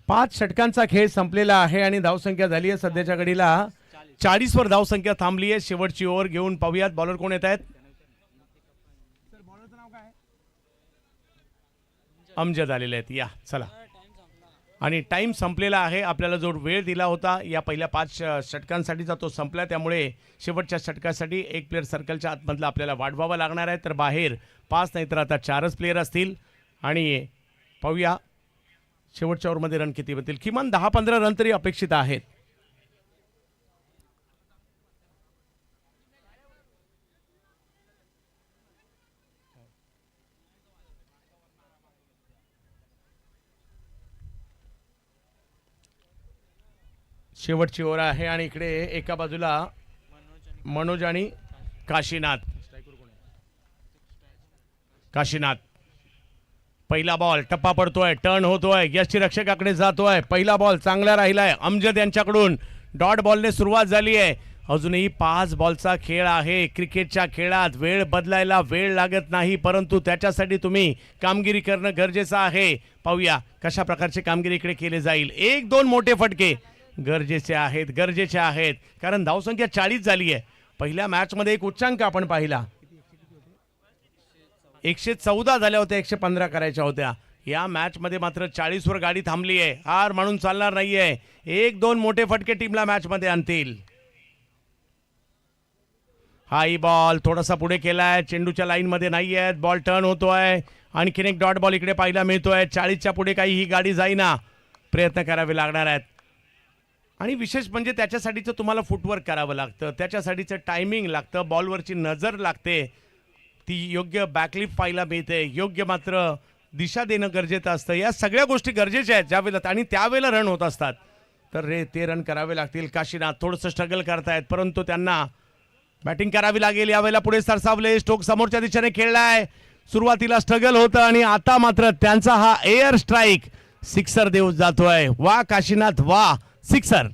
पाच षटकांचा खेळ संपलेला आहे आणि धावसंख्या झाली आहे सध्याच्या घडीला 40 वर धावसंख्या थांबली आहे. शेवटची ओव्हर घेऊन पाहूयात बॉलर कोण येत आहेत. अमजद आलेले आहेत. या चला, आणि टाइम संपलेला आहे. आपल्याला जो वेळ दिला होता या पहिल्या 5 षटकांसाठीचा तो संपला, त्यामुळे शेवटच्या षटकासाठी एक प्लेअर सर्कलच्या आतमधला आपल्याला वाढवावा लागणार आहे. तर बाहेर 5 नाही तर आता 4च प्लेअर असतील. आणि पाहूया शेवटच्या ओव्हरमध्ये रन किती होतील. किमान 10-15 रन तरी अपेक्षित आहेत. शेवटची ओव्हर आहे आणि इकडे एका बाजूला मनोज आणि काशीनाथ. काशीनाथ पहिला बॉल टप्पा पडतोय, टर्न होतोय, यष्टीरक्षकाकडे जातोय. पहिला बॉल चांगला राहिलाय अमजद यांच्याकडून. डॉट बॉलने सुरुवात झाली आहे. अजूनही 5 बॉलचा खेळ आहे. क्रिकेटच्या खेळात वेळ बदलायला वेळ लागत नाही, परंतु त्याच्यासाठी तुम्ही कामगिरी करणं गरजेचं आहे. पाहूया कशा प्रकारची कामगिरी इकडे केली जाईल. 1-2 मोठे फटके गरजेचे आहेत, कारण धावसंख्या 40 झाली आहे. पहिल्या मॅचमध्ये एक उच्चांक आपण पाहिला, 114 झाल्या होत्या, 115 करायच्या होत्या. या मॅच मध्ये मात्र 40 वर गाडी थांबली आहे. हार म्हणून चालणार नाहीये. 1-2 मोठे फटके टीमला मॅच मध्ये आणतील. हाई बॉल थोडासा पुढे केलाय, चेंडूच्या लाईनमध्ये नाही आहेत, बॉल टर्न होतोय. आणखीन एक डॉट बॉल इकडे पाहायला मिळतोय. 40च्या पुढे काही ही गाडी जाईना, प्रयत्न करावे लागणार आहेत. आणि विशेष म्हणजे त्याच्यासाठीचं तुम्हाला फुटवर्क करावं लागतं, त्याच्यासाठीचं टायमिंग लागतं, बॉलवरची नजर लागते, ती योग्य बॅकलिप पाहायला मिळते, योग्य मात्र दिशा देणं गरजेचं असतं. या सगळ्या गोष्टी गरजेच्या आहेत ज्यावेळेला, आणि त्यावेळेला रन होत असतात. तर ते रन करावे लागतील. काशीनाथ थोडंसं स्ट्रगल करतायत, परंतु त्यांना बॅटिंग करावी लागेल. यावेळेला पुढे सरसावले, स्टोक समोरच्या दिशेने खेळलाय. सुरुवातीला स्ट्रगल होतं आणि आता मात्र त्यांचा हा एअर स्ट्राईक सिक्सर देऊ जातोय. वा काशीनाथ वा, सिक्सर.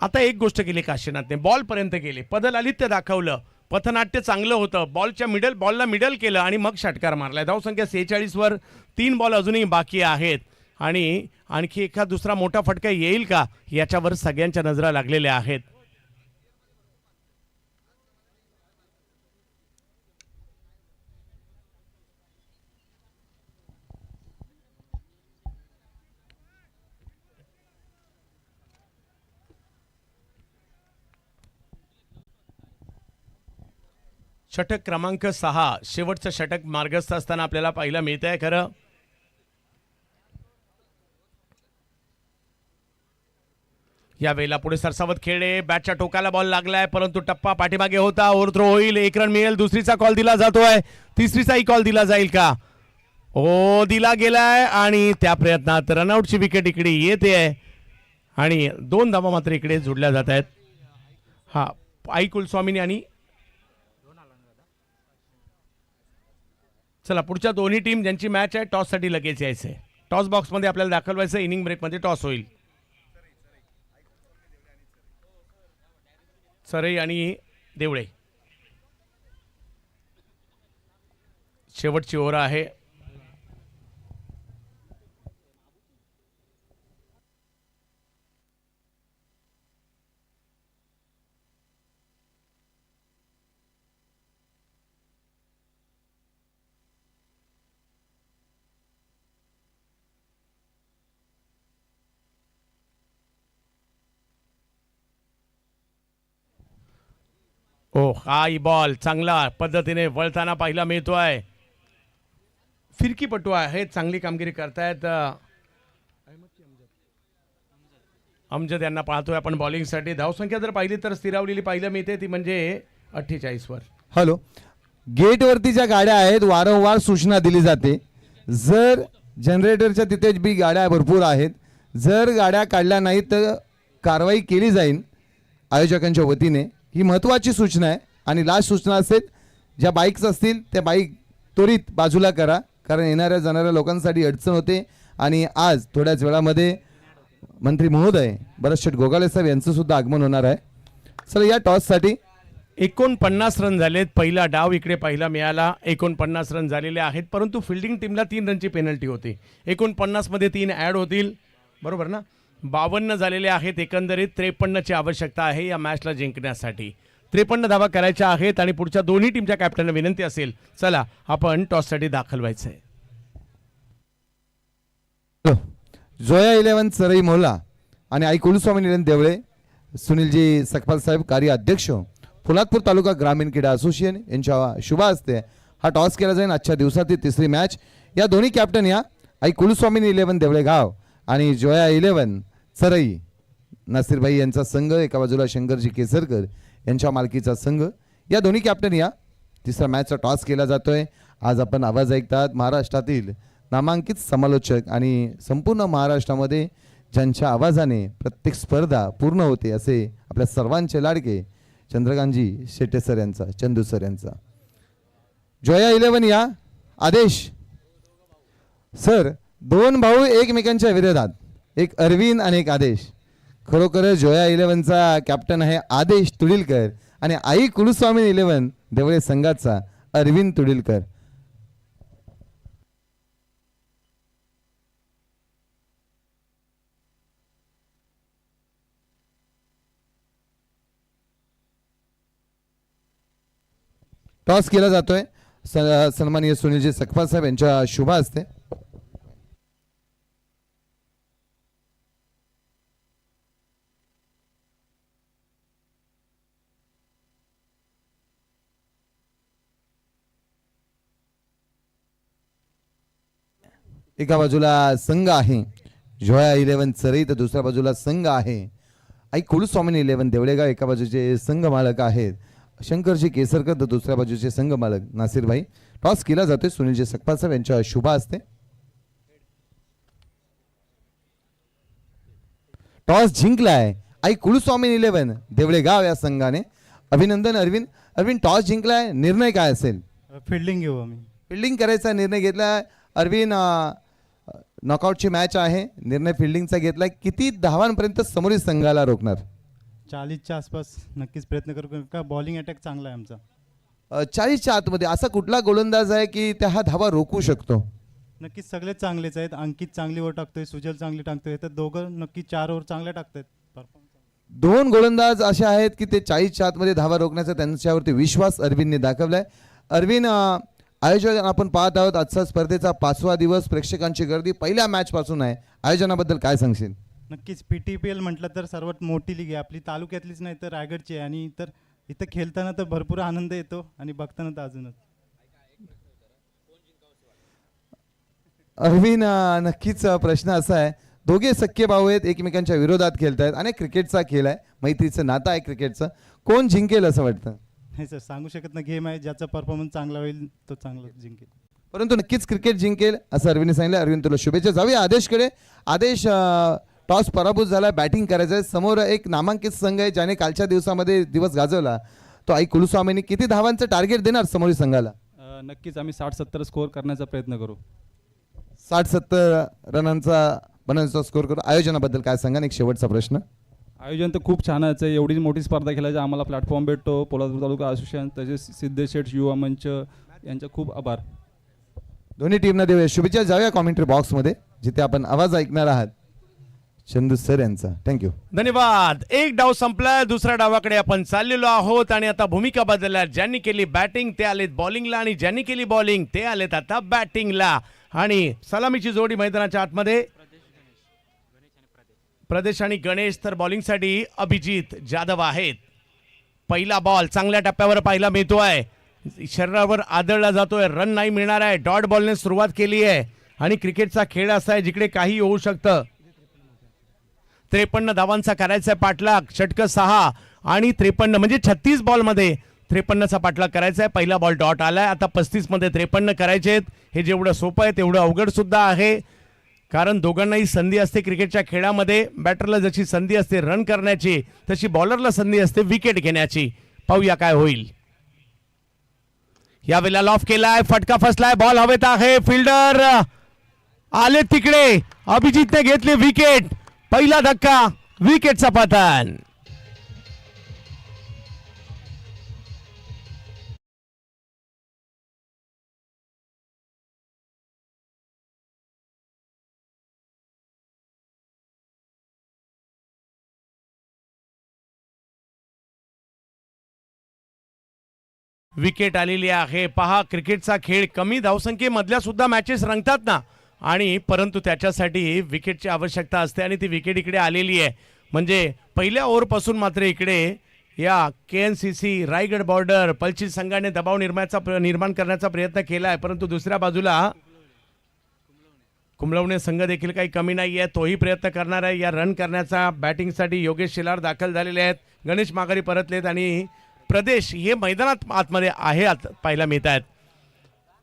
आता एक गोष्ट केली काशीनाथने, बॉल पर्यंत गेले, पदलालित्य दाखवलं, पथनाट्य चांगलं होतं. बॉलला मिडल केलं आणि मग षटकार मारलाय. धावसंख्या 46 वर 3 बॉल अजूनही बाकी आहेत आणि आणखी एखाद दुसरा मोठा फटका येईल का याच्यावर सगळ्यांच्या नजरा लागलेल्या आहेत. षटक क्रमांक 6, शेवटचं षटक मार्गस्थ असताना आपल्याला पाहायला मिळत आहे. खरं यावेळेला पुढे सरसावत खेळले, बॅटच्या टोकाला बॉल लागलाय, परंतु टप्पा पाठीमागे होता. ओव्हरथ्रो होईल, 1 रन मिळेल. दुसरीचा कॉल दिला जातोय, तिसरीचाही कॉल दिला जाईल का? हो, दिला गेलाय आणि त्या प्रयत्नात रनआउटची विकेट इकडे येते आहे आणि 2 धावा मात्र इकडे जोडल्या जात आहेत. हा, आई कुलस्वामीनी आणि चला पुढच्या दोन्ही टीम ज्यांची मॅच आहे टॉससाठी लगेच यायचं आहे. टॉस बॉक्समध्ये आपल्याला दाखवायचं, इनिंग ब्रेकमध्ये टॉस होईल. सरई आणि देवळे, शेवटची ओव्हर आहे. ओ हाय बॉल चांगला पद्धतीने वळताना पाहिला मिळतोय. फिरकीपटू आहे, चांगली कामगिरी करतायत. अमजद यांना पाहतोय आपण बॉलिंगसाठी. धावसंख्या जर पाहिली तर स्थिरावलेली पाहिलं मिळते, ती म्हणजे 48 वर. हॅलो, गेटवरती ज्या गाड्या आहेत वारंवार सूचना दिली जाते, जर जनरेटरच्या तिथे बी गाड्या भरपूर आहेत, जर गाड्या काढल्या नाहीत तर कारवाई केली जाईल आयोजकांच्या वतीने. ही महत्त्वाची सूचना आहे. आणि लास्ट सूचना असेल, ज्या बाईक्स असतील त्या बाईक त्वरित बाजूला करा, कारण येणाऱ्या जाणाऱ्या लोकांसाठी अडचण होते. आणि आज थोड्याच वेळामध्ये मंत्री महोदय भरत शेठ गोगावले साहेब यांचं सुद्धा आगमन होणार आहे. चला, या टॉससाठी 49 रन झालेत. पहिला डाव इकडे पहिला मिळाला, 49 रन झालेले आहेत, परंतु फिल्डिंग टीमला 3 रनची पेनल्टी होती. 49 मध्ये 3 ॲड होतील, बरोबर ना? 52 झालेले आहेत. एकंदरीत 53ची आवश्यकता आहे या मॅचला जिंकण्यासाठी. 53 धावा करायच्या आहेत आणि पुढच्या दोन्ही टीमच्या कॅप्टनला विनंती असेल, चला आपण टॉससाठी दाखल व्हायचं आहे. जोया 11 सरई मोहला आणि आई कुलस्वामी निरंजन देवळे, सुनीलजी सकपाल साहेब कार्य अध्यक्ष, पोलादपूर तालुका ग्रामीण क्रीडा असोसिएशन यांच्या शुभ हस्ते हा टॉस केला जाईल. आजच्या दिवसातील तिसरी मॅच. या दोन्ही कॅप्टन या आई कुलस्वामी 11 देवळे गाव आणि जोया 11 सरई नासिरभाई यांचा संघ, एका बाजूला शंकरजी केसरकर यांच्या मालकीचा संघ. या दोन्ही कॅप्टन या तिसरा मॅचचा टॉस केला जातोय. आज आपण आवाज ऐकतात महाराष्ट्रातील नामांकित समालोचक आणि संपूर्ण महाराष्ट्रामध्ये ज्यांच्या आवाजाने प्रत्येक स्पर्धा पूर्ण होते असे आपल्या सर्वांचे लाडके चंद्रकांतजी शेट्टे सर यांचा, चंदू सर यांचा. जोया 11 या आदेश. सर, 2 भाऊ एकमेकांच्या विरोधात, एक अरविंद आणि एक आदेश. खरोखर जोया 11चा कॅप्टन आहे आदेश तुडीलकर आणि आई कुलस्वामी 11 देवळे संघाचा अरविंद तुडीलकर. टॉस केला जातोय सन्माननीय सुनीलजी सकपाल साहेब यांच्या शुभ हस्ते. एका बाजूला संघ आहे जोया 11 चरई, तर दुसऱ्या बाजूला संघ आहे आई कुलस्वामिनी 11 देवळेगाव. एका बाजूचे संघ मालक आहेत शंकरजी केसरकर, तर दुसऱ्या बाजूचे संघ मालक नासिरभाई. टॉस केला जातोय सुनीलजी सकपाल साहेब यांच्या शुभ हस्ते. टॉस जिंकलाय आई कुलस्वामिनी 11 देवळेगाव या संघाने. अभिनंदन अरविंद. अरविंद टॉस जिंकलाय, निर्णय काय असेल? फिल्डिंग घेऊ आम्ही. फिल्डिंग करायचा निर्णय घेतला अरविंद. नॉकआउटची मॅच आहे, निर्णय फिल्डिंगचा घेतलाय. किती धावांपर्यंत समोरील संघाला रोखणार? 40च्या आसपास नक्कीच प्रयत्न करू का बॉलिंग अटॅक चांगला आहे आमचा. 40च्या आतमध्ये असा कुठला गोलंदाज आहे की त्या हा धावा रोखू शकतो? नक्कीच सगळेच चांगलेच आहेत. अंकित चांगली ओव्हर टाकतोय, सुजल चांगली टाकतोय, तर दोघं नक्की 4 ओव्हर चांगल्या टाकतायत. दोन गोलंदाज असे आहेत की ते 40च्या आतमध्ये धावा रोखण्याचा त्यांच्यावरती विश्वास अरविंदने दाखवलाय. अरविंद, आयोजन आपण पाहत आहोत. आजचा स्पर्धेचा 5वा दिवस, प्रेक्षकांची गर्दी पहिल्या मॅच पासून आहे. आयोजनाबद्दल काय सांगशील? नक्कीच PTPL म्हटलं तर सर्वात मोठी लीग आहे आपली, तालुक्यातलीच नाही तर रायगडची आहे. आणि तर इथं खेळताना तर भरपूर आनंद येतो आणि बघताना तर अजूनच. अरविंद, नक्कीच प्रश्न असा आहे, दोघे सख्खे भाऊ आहेत, एकमेकांच्या विरोधात खेळत आहेत आणि क्रिकेटचा खेळ आहे, मैत्रीचं नातं आहे क्रिकेटचं. कोण जिंकेल असं वाटतं? नाही सर, सांगू शकत नाही. गेम आहे, ज्याचा परफॉर्मन्स चांगला होईल तो चांगला जिंकेल. परंतु नक्कीच क्रिकेट जिंकेल असं अरविंदने सांगितलं. अरविंद, तुला शुभेच्छा. जाऊया आदेशकडे. आदेश, टॉस पराभूत झाला, बॅटिंग करायचं आहे. समोर एक नामांकित संघ आहे ज्याने कालच्या दिवसामध्ये दिवस गाजवला, तो आई कुलस्वामीनी. किती धावांचं टार्गेट देणार समोरील संघाला? नक्कीच आम्ही 60-70 स्कोअर करण्याचा प्रयत्न करू. 60-70 रनांचा बनवण्याचा स्कोअर करू. आयोजनाबद्दल काय सांगा? एक शेवटचा प्रश्न. आयोजन तर खूप छान आहे. एवढी मोठी स्पर्धा खेळायची आम्हाला प्लॅटफॉर्म भेटतो. पोलादपूर तालुका असोसिएशन तसेच सिद्धेश शेठ युवा मंच यांचा खूप आभार. दोन्ही टीमना देऊया शुभेच्छा. जाऊया कॉमेंट्री बॉक्समध्ये जिथे आपण आवाज ऐकणार आहात चंदू सर यांचा. थँक्यू, धन्यवाद. एक डाव संपला, दुसऱ्या डावाकडे आपण चाललेलो आहोत आणि आता भूमिका बदलल्या. ज्यांनी केली बॅटिंग ते आलेत बॉलिंगला आणि ज्यांनी केली बॉलिंग ते आलेत आता बॅटिंगला. आणि सलामीची जोडी मैदानाच्या आतमध्ये प्रदेश आणि गणेश, तर बॉलिंगसाठी अभिजित जाधव आहेत. पहिला बॉल चांगल्या टप्प्यावर पाहायला मिळतोय, शरीरावर आदळला जातोय, रन नाही मिळणार आहे. डॉट बॉलने सुरुवात केली आहे आणि क्रिकेटचा खेळ असा आहे जिकडे काही होऊ शकतं. 53 धावांचा करायचा आहे पाठलाग, षटक 6 आणि 53 म्हणजे 36 बॉलमध्ये 53चा पाठलाग करायचा आहे. पहिला बॉल डॉट आलाय, आता 35 मध्ये 53 करायचे आहेत. हे जेवढं सोपं आहे तेवढं अवघड सुद्धा आहे, कारण दोघांनाही संधी असते क्रिकेटच्या खेळामध्ये. बॅटरला जशी संधी असते रन करण्याची, तशी बॉलरला संधी असते विकेट घेण्याची. पाहूया काय होईल. यावेळेला लॉफ केलाय, फटका फसलाय, बॉल हवेत आहे, फिल्डर आले तिकडे, अभिजितने घेतले विकेट. पहिला धक्का, विकेटचा पतन. विकेट आलेली आहे. पहा, क्रिकेटचा खेळ कमी धावसंख्येमधल्या सुद्धा मॅचेस रंगतात ना, आणि परंतु त्याच्यासाठी विकेटची आवश्यकता असते आणि ती विकेट इकडे आलेली आहे. म्हणजे पहिल्या ओव्हरपासून मात्र इकडे या KNCC रायगड बॉर्डर पलची संघाने दबाव निर्माण करण्याचा प्रयत्न केला आहे, परंतु दुसऱ्या बाजूला कुंभलवणे संघ देखील काही कमी नाही आहे, तोही प्रयत्न करणार आहे या रन करण्याचा. बॅटिंगसाठी योगेश शेलार दाखल झालेले आहेत, गणेश माघारी परतलेत आणि प्रदेश हे मैदानात आतमध्ये आहे पाहायला मिळत आहेत.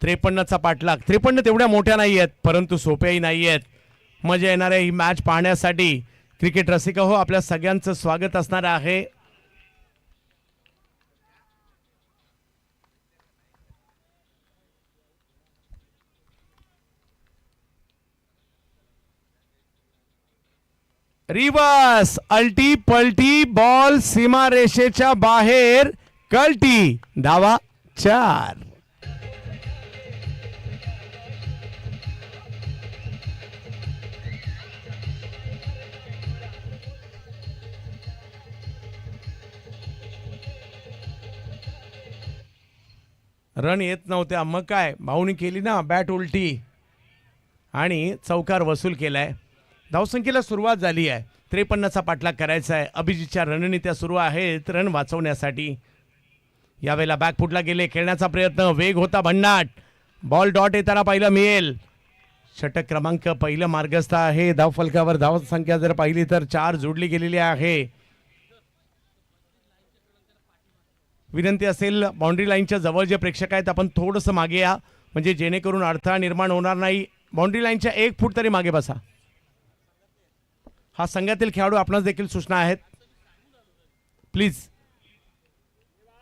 53चा पाठलाग. 53 तेवढ्या मोठ्या नाही आहेत परंतु सोप्याही नाही आहेत. मजा येणार आहे ही मॅच पाहण्यासाठी. क्रिकेट रसिक हो, आपल्या सगळ्यांचं स्वागत असणार आहे. रिवर्स अल्टी पलटी बॉल सीमारेषेच्या बाहेर, कल्टी, धावा 4. रन येत नव्हत्या, मग काय भाऊनी केली ना बॅट उलटी आणि चौकार वसूल केलाय. धावसंख्येला सुरुवात झाली आहे. 53चा पाठलाग करायचा आहे. अभिजितच्या रणनीत्या सुरू आहेत रन वाचवण्यासाठी. यावेळेला बॅकफुटला गेले, खेळण्याचा प्रयत्न, वेग होता भन्नाट. बॉल डॉट येताना पाहिलं मिळेल. षटक क्रमांक पहिलं मार्गस्थ आहे. धावफलकावर धावसंख्या जर पाहिली तर 4 जोडली गेलेली आहे. विनंती असेल बाउंड्री लाईनच्या जवळ जे प्रेक्षक आहेत आपण थोडंसं मागे या, म्हणजे जेणेकरून अडथळा निर्माण होणार नाही. बाउंड्री लाईनच्या 1 फूट तरी मागे बसा. हा संघातील खेळाडू आपणास देखील सूचना आहेत, प्लीज.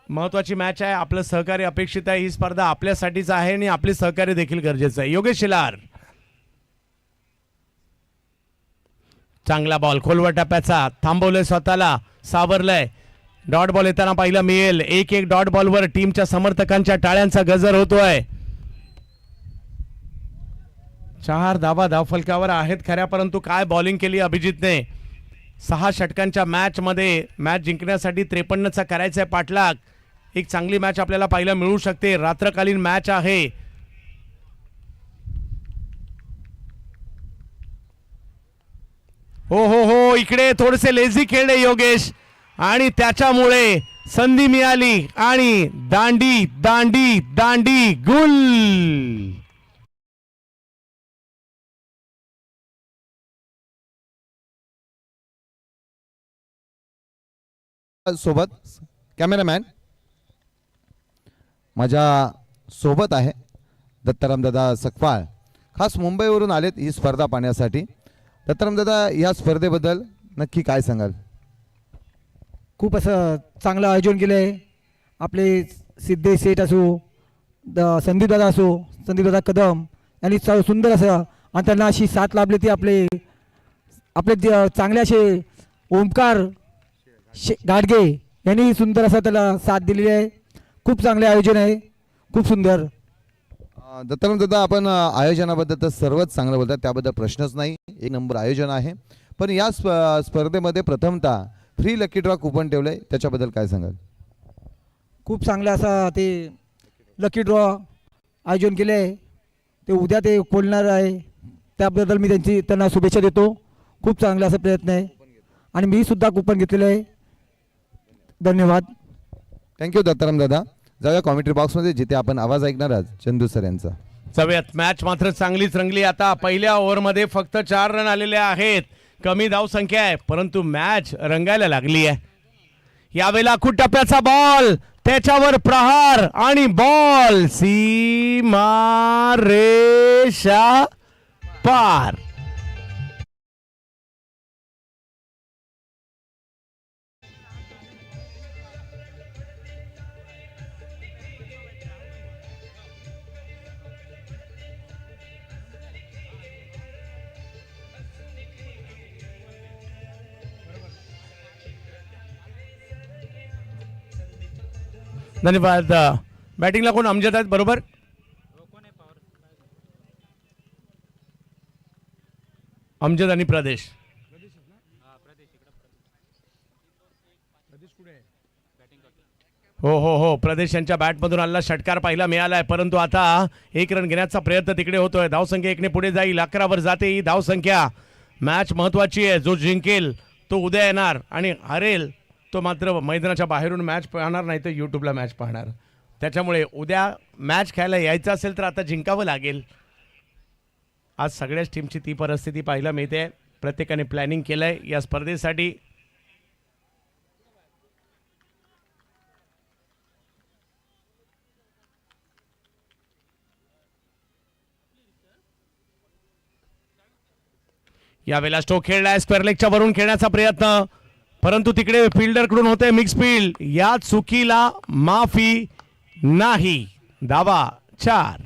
महत्वाची मॅच आहे, आपलं सहकार्य अपेक्षित आहे. ही स्पर्धा आपल्यासाठीच आहे आणि आपले सहकार्य देखील गरजेचं आहे. योगेश शिलार, चांगला बॉल खोलवर टप्प्याचा, थांबवलंय स्वतःला, सावरलंय. डॉट बॉल येताना पाहिलं मिळेल. 1-1 डॉट बॉलवर टीमच्या समर्थकांच्या टाळ्यांचा गजर होतोय. 4 धावा धावफलकावर आहेत खऱ्या, परंतु काय बॉलिंग केली अभिजितने. 6 षटकांच्या मॅच मध्ये मॅच जिंकण्यासाठी 53चा करायचा पाठलाग. एक चांगली मॅच आपल्याला पाहायला मिळू शकते. रात्रकालीन मॅच आहे. हो हो हो, इकडे थोडेसे लेझी खेळले योगेश आणि त्याच्यामुळे संधी मिळाली आणि दांडी दांडी दांडी गुल. सोबत कॅमेरामॅन माझ्या सोबत आहे दत्ताराम दादा सकपाळ, खास मुंबईवरून आलेत ही स्पर्धा पाहण्यासाठी. दत्ताराम दादा, या स्पर्धेबद्दल नक्की काय सांगाल? खूप असं चांगलं आयोजन केलं आहे. आपले सिद्धेश शेठ असो, संदीपदादा असो, संदीपदादा कदम यांनी सुंदर असं, आणि त्यांना अशी साथ लाभली ती आपले चांगले असे ओमकार गाडगे यांनी सुंदर असं त्याला साथ दिलेली आहे. खूप चांगले आयोजन आहे, खूप सुंदर. दत्ताराम दादा, आपण आयोजनाबद्दल तर सर्वच चांगलं बोलतात, त्याबद्दल प्रश्नच नाही. 1 नंबर आयोजन आहे. पण या स्पर्धेमध्ये प्रथमतः फ्री लकी ड्रॉ कुपन ठेवलंय, त्याच्याबद्दल काय सांगाल? खूप चांगलं असं ते लकी ड्रॉ आयोजन केले आहे. ते उद्या ते खोलणार आहे, त्याबद्दल मी त्यांना शुभेच्छा देतो. खूप चांगला असा प्रयत्न आहे आणि मी सुद्धा कुपन घेतलेलं आहे. धन्यवाद. थँक्यू दत्ताराम दादा. जाऊया कॉमेंट्री बॉक्समध्ये, जिथे आपण आवाज ऐकणार आहात चंदू सर यांचा. जाऊयात. मॅच मात्र चांगलीच रंगली. आता पहिल्या ओव्हरमध्ये फक्त 4 रन आलेले आहेत. कमी धाव संख्या आहे, परंतु मॅच रंगायला लागली आहे. यावेळेला खूप टप्प्याचा बॉल, त्याच्यावर प्रहार आणि बॉल सीमा रेषा पार. धन्यवाद. बॅटिंगला कोण? अमजद आहेत, बरोबर. अमजद आणि प्रदेश. हो हो हो, प्रदेश यांच्या बॅटमधून आलेला षटकार पाहिला मिळालाय, परंतु आता 1 रन घेण्याचा प्रयत्न तिकडे होतोय. धावसंख्या 1 ने पुढे जाईल, 11 वर जाते ही धावसंख्या. मॅच महत्वाची आहे. जो जिंकेल तो उद्या येणार आणि हरेल तो मात्र मैदानाच्या बाहेरून मॅच पाहणार, नाही तर यूट्यूबला मॅच पाहणार. त्याच्यामुळे उद्या मॅच खेळायला यायचं असेल तर आता जिंकावं लागेल. आज सगळ्याच टीमची ती परिस्थिती पाहायला मिळते. प्रत्येकाने प्लॅनिंग केलंय या स्पर्धेसाठी. यावेळेला स्टोक खेळलाय, स्क्वेअर लेगच्या वरून खेळण्याचा प्रयत्न, परंतु तिकडे फिल्डरकडून होते मिक्स फील्ड. या चुकीला माफी नाही. धावा 4.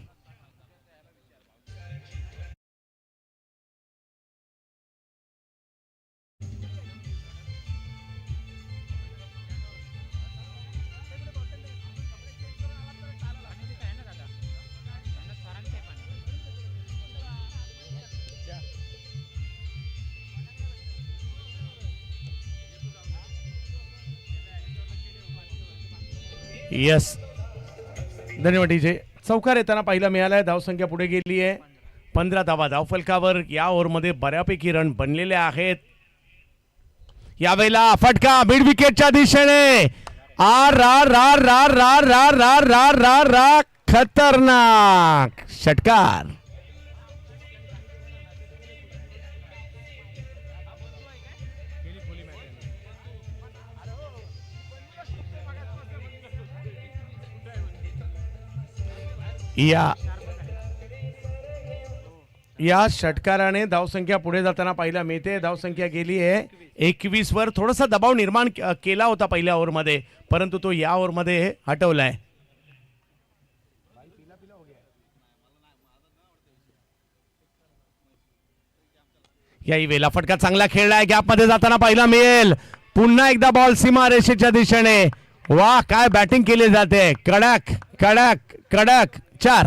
यस, धन्यवाद डीजे. चौकार येताना पाहिला मिळालाय. धावसंख्या पुढे गेली आहे 15 धावा धावफलकावर. या ओव्हरमध्ये बऱ्यापैकी रन बनलेले आहेत. यावेळेला फटका मिड विकेटच्या दिशेने. आर रार रार रार रार रार रार रार रार रार खतरनाक षटकार. या षटकाराने धावसंख्या पुढे जाताना पाहिला मिळते. धावसंख्या गेली आहे 21 वर. थोडासा दबाव निर्माण केला होता पहिल्या ओव्हरमध्ये, परंतु तो या ओव्हरमध्ये हटवलाय. याही वेळेला फटका चांगला खेळलाय. गॅपमध्ये जाताना पाहिला मिळेल. पुन्हा एकदा बॉल सीमा रेषेच्या दिशेने. वा काय बॅटिंग केली जाते. कडक कडक कडक 4.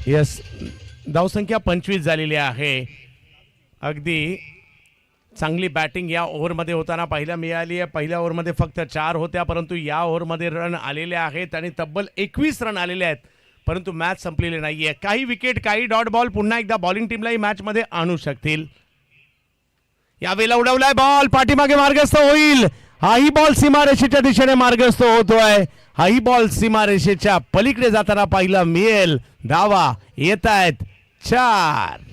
यस, धावसंख्या 25 झालेली आहे. अगदी चांगली बॅटिंग या ओव्हरमध्ये होताना पाहायला मिळाली आहे. पहिल्या ओव्हरमध्ये फक्त 4 होत्या, परंतु या ओव्हरमध्ये रन आलेले आहेत आणि तब्बल 21 रन आलेले आहेत, परंतु मॅच संपलेली नाहीये. काही विकेट, काही डॉट बॉल पुन्हा एकदा बॉलिंग टीमलाही मॅचमध्ये आणू शकतील. यावेळेला उडवलाय बॉल, पाठीमागे मार्गस्थ होईल. हाही बॉल सीमारेषेच्या दिशेने मार्गस्थ होतोय. हाही बॉल सीमारेषेच्या पलीकडे जाताना पाहिला मिळेल. धावा येत आहेत 4.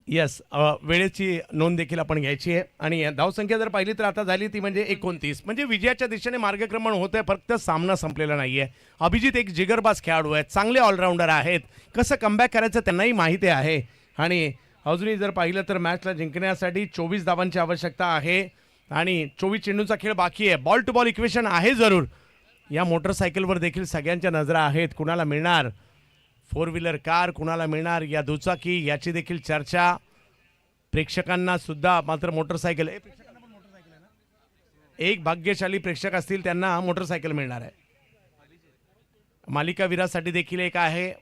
यस, वेळेची नोंद देखील आपण घ्यायची आहे. आणि धावसंख्या जर पाहिली तर आता झाली ती म्हणजे 29, म्हणजे विजयाच्या दिशेने मार्गक्रमण होत आहे. फक्त सामना संपलेला नाहीये. अभिजित एक जिगरबाज खेळाडू आहेत, चांगले ऑलराऊंडर आहेत. कसं कमबॅक करायचं त्यांनाही माहिती आहे. आणि अजूनही जर पाहिलं तर मॅचला जिंकण्यासाठी 24 धावांची आवश्यकता आहे आणि 24 चेंडूंचा खेळ बाकी आहे. बॉल टू बॉल इक्वेशन आहे जरूर. या मोटरसायकलवर देखील सगळ्यांच्या नजरा आहेत. कुणाला मिळणार 4 व्हीलर कार, कुणाला मिळणार या दुचाकी, याची देखील चर्चा. प्रेक्षकांना सुद्धा मात्र मोटरसायकल, एक भाग्यशाली प्रेक्षक असतील त्यांना मोटरसायकल मिळणार आहे. मालिकावीरासाठी देखील एक आहे.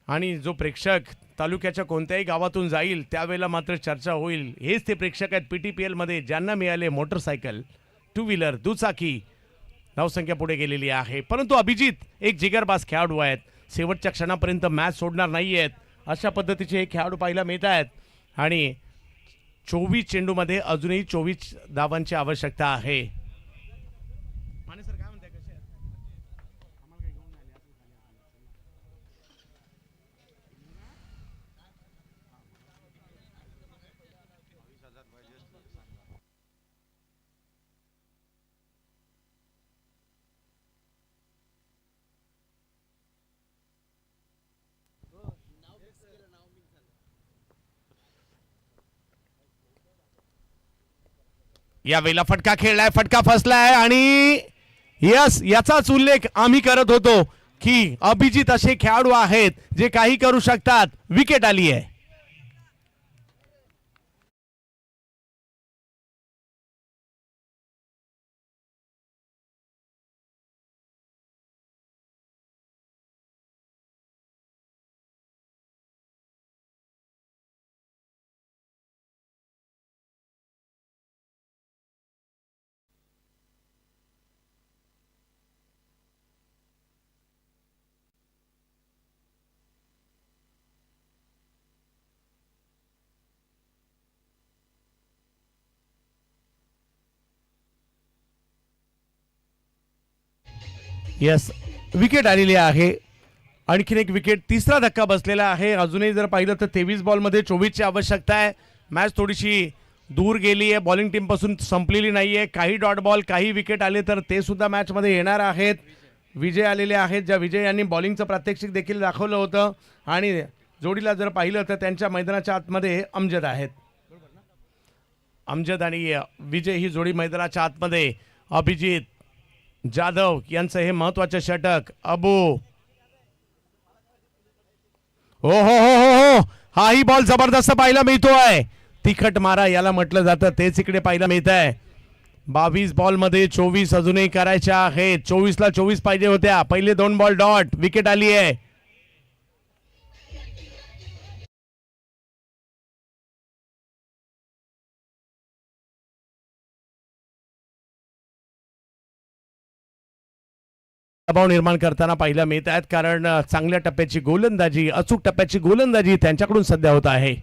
आणि जो प्रेक्षक तालुक्याच्या कोणत्याही गावातून जाईल त्यावेळेला मात्र चर्चा होईल. हेच ते प्रेक्षक आहेत PTPL मध्ये ज्यांना मिळाले मोटरसायकल, 2 व्हीलर, दुचाकी. धावसंख्या पुढे गेलेली आहे, परंतु अभिजित एक जिगरबाज खेळाडू आहेत. शेवटच्या क्षणापर्यंत मॅच सोडणार नाही आहेत अशा पद्धतीचे हे खेळाडू पाहायला मिळत आहेत. आणि 24 चेंडूमध्ये अजूनही 24 धावांची आवश्यकता आहे. यावेळेला फटका खेळलाय, फटका फसलाय आणि यस, याचाच उल्लेख आम्ही करत होतो की अभिजित असे खेळाडू आहेत जे काही करू शकतात. विकेट आली आहे. यस, विकेट आलेली आहे. आणखीन एक विकेट, तिसरा धक्का बसलेला आहे. अजूनही जर पाहिलं तर 23 बॉलमध्ये 24ची आवश्यकता आहे. मॅच थोडीशी दूर गेली आहे, बॉलिंग टीम पासून संपलेली नाहीये. काही डॉट बॉल, काही विकेट आले तर ते सुद्धा मॅच मध्ये येणार आहेत. विजय आलेले आहेत, ज्या विजय यांनी बॉलिंगचं प्रात्यक्षिक देखील दाखवलं होतं. आणि जोडीला जर पाहिलं तर त्यांच्या मैदानाच्या आतमध्ये अमजद आहेत. अमजद आणि विजय ही जोडी मैदानाच्या आतमध्ये. अभिजित जाधव यांचं हे महत्वाचं षटक. अबू, हो हो हो हो हो, हाही बॉल जबरदस्त पाहायला मिळतोय. तिखट मारा याला म्हटलं जातं, तेच इकडे पाहायला मिळत आहे. 22 बॉल मध्ये 24 अजूनही करायच्या आहेत. 24 ला 24 पाहिजे होत्या. पहिले 2 बॉल डॉट, विकेट आली आहे. दबाव निर्माण करताना पाहायला मिळत आहेत, कारण चांगल्या टप्प्याची गोलंदाजी, अचूक टप्प्याची गोलंदाजी त्यांच्याकडून सध्या होत आहे.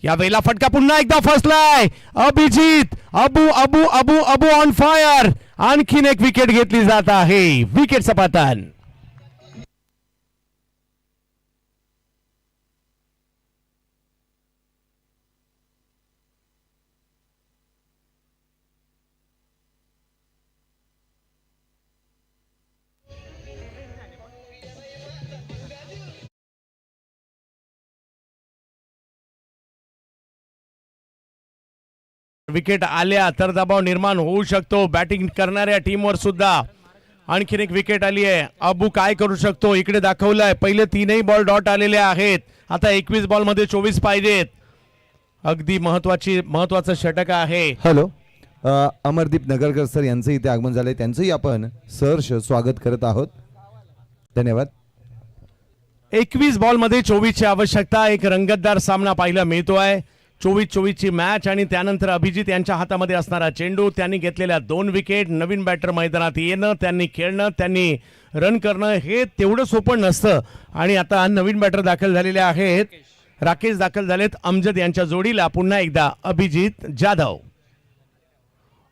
या वेळेला फटका पुन्हा एकदा फसलाय. Abhijit, Abu Abu Abu Abu on fire. आणखीन एक विकेट घेतली जात आहे. विकेटचं पतन. विकेट आल्या तर दबाव निर्माण होऊ शकतो बॅटिंग करणाऱ्या टीमवर सुद्धा. आणखीन एक विकेट आली आहे. अबू काय करू शकतो इकडे दाखवलंय. पहिले 3ही बॉल डॉट आलेले आहेत. आता 21 बॉल मध्ये 24 पाहिजेत. अगदी महत्वाचं षटक आहे. हॅलो, अमरदीप नगरकर सर यांचं इथे आगमन झालंय, त्यांचंही आपण सहर्ष स्वागत करत आहोत. धन्यवाद. 21 बॉल मध्ये 24 ची आवश्यकता. एक रंगतदार सामना पाहायला मिळतोय. 24-24 ची मॅच आणि त्यानंतर अभिजित यांच्या हातामध्ये असणारा चेंडू. त्यांनी घेतलेल्या 2 विकेट. नवीन बॅटर मैदानात येणं, त्यांनी खेळणं, त्यांनी रन करणं हे तेवढं सोपं नसतं. आणि आता नवीन बॅटर दाखल झालेले आहेत. राकेश दाखल झालेत. अमजद यांच्या जोडीला पुन्हा एकदा अभिजित जाधव.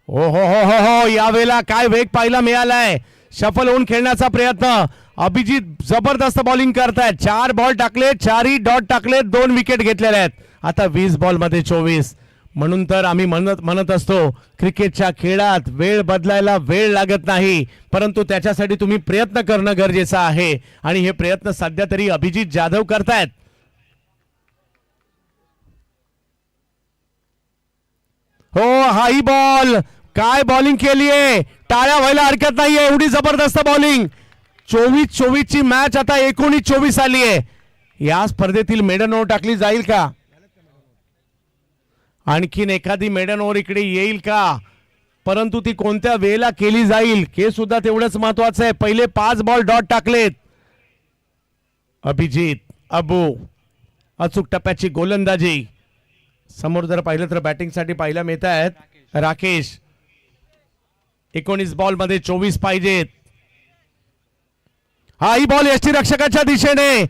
हो हो हो हो हो, यावेळेला काय वेग पाहायला मिळालाय. शफल होऊन खेळण्याचा प्रयत्न. अभिजित जबरदस्त बॉलिंग करतायत. 4 बॉल टाकले, 4ही डॉट टाकले, 2 विकेट घेतलेले आहेत. आता 20 बॉल मध्ये 24. म्हणून तर आम्ही म्हणत असतो क्रिकेटच्या खेळात वेळ बदलायला वेळ लागत नाही, परंतु त्याच्यासाठी तुम्ही प्रयत्न करणं गरजेचं आहे. आणि हे प्रयत्न सध्या तरी अभिजित जाधव करतायत. हो, हाही बॉल, काय बॉलिंग केलीये. टाळ्या व्हायला हरकत नाहीये. एवढी जबरदस्त बॉलिंग. 24-24 ची मॅच आता 19-24 आली आहे. या स्पर्धेतील मेडन ओव्हर टाकली जाईल का? आणखीन एखादी मेडन ओव्हर इकडे येईल का? परंतु ती कोणत्या वेळेला केली जाईल हे सुद्धा तेवढंच महत्वाचं आहे. पहिले 5 बॉल डॉट टाकलेत. अभिजित, अबू, अचूक टप्प्याची गोलंदाजी. समोर जर पाहिलं तर बॅटिंग साठी पाहायला मिळत आहेत राकेश. 19 बॉल मध्ये 24 पाहिजेत. हाही बॉल यष्टी रक्षकाच्या दिशेने,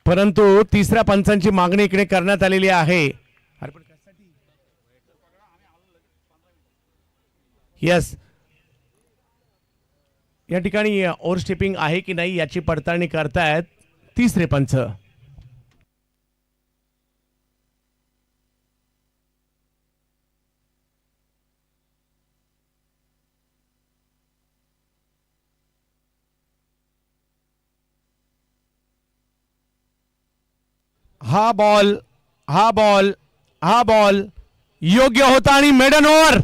परंतु तिसऱ्या पंचांची मागणी इकडे करण्यात आलेली आहे. यस, या ठिकाणी ओव्हर स्टेपिंग आहे की नाही याची पडताळणी करतायत तिसरे पंच. हा बॉल योग्य होता आणि मेडन ओव्हर.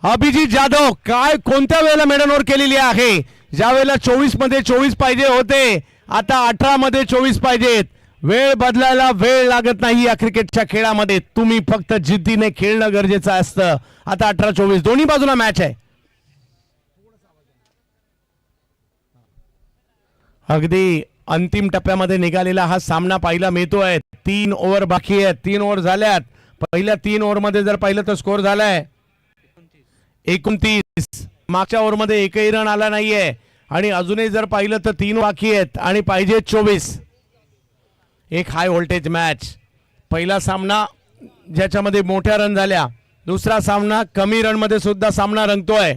अभिजित जाधव काय कोणत्या वेळेला मेडन ओव्हर केलेली आहे. ज्या वेळेला 24 मध्ये 24 पाहिजे होते, आता 18 मध्ये 24 पाहिजेत. वेळ बदलायला वेळ लागत नाही या क्रिकेटच्या खेळामध्ये. तुम्ही फक्त जिद्दीने खेळणं गरजेचं असतं. आता 18-24 दोन्ही बाजूला मॅच आहे. अगदी अंतिम टप्प्यामध्ये निघालेला हा सामना पाहायला मिळतोय. 3 ओव्हर बाकी आहेत. 3 ओव्हर झाल्यात. पहिल्या 3 ओव्हर मध्ये जर पाहिलं तर स्कोर झालाय 29. मागच्या ओव्हर मध्ये एकही रन आला नाहीये आणि अजूनही जर पाहिलं तर 3 बाकी आहेत आणि पाहिजे 24. एक हाय व्होल्टेज मॅच. पहिला सामना ज्याच्यामध्ये मोठ्या रन झाल्या, दुसरा सामना कमी रन मध्ये सुद्धा सामना रंगतोय.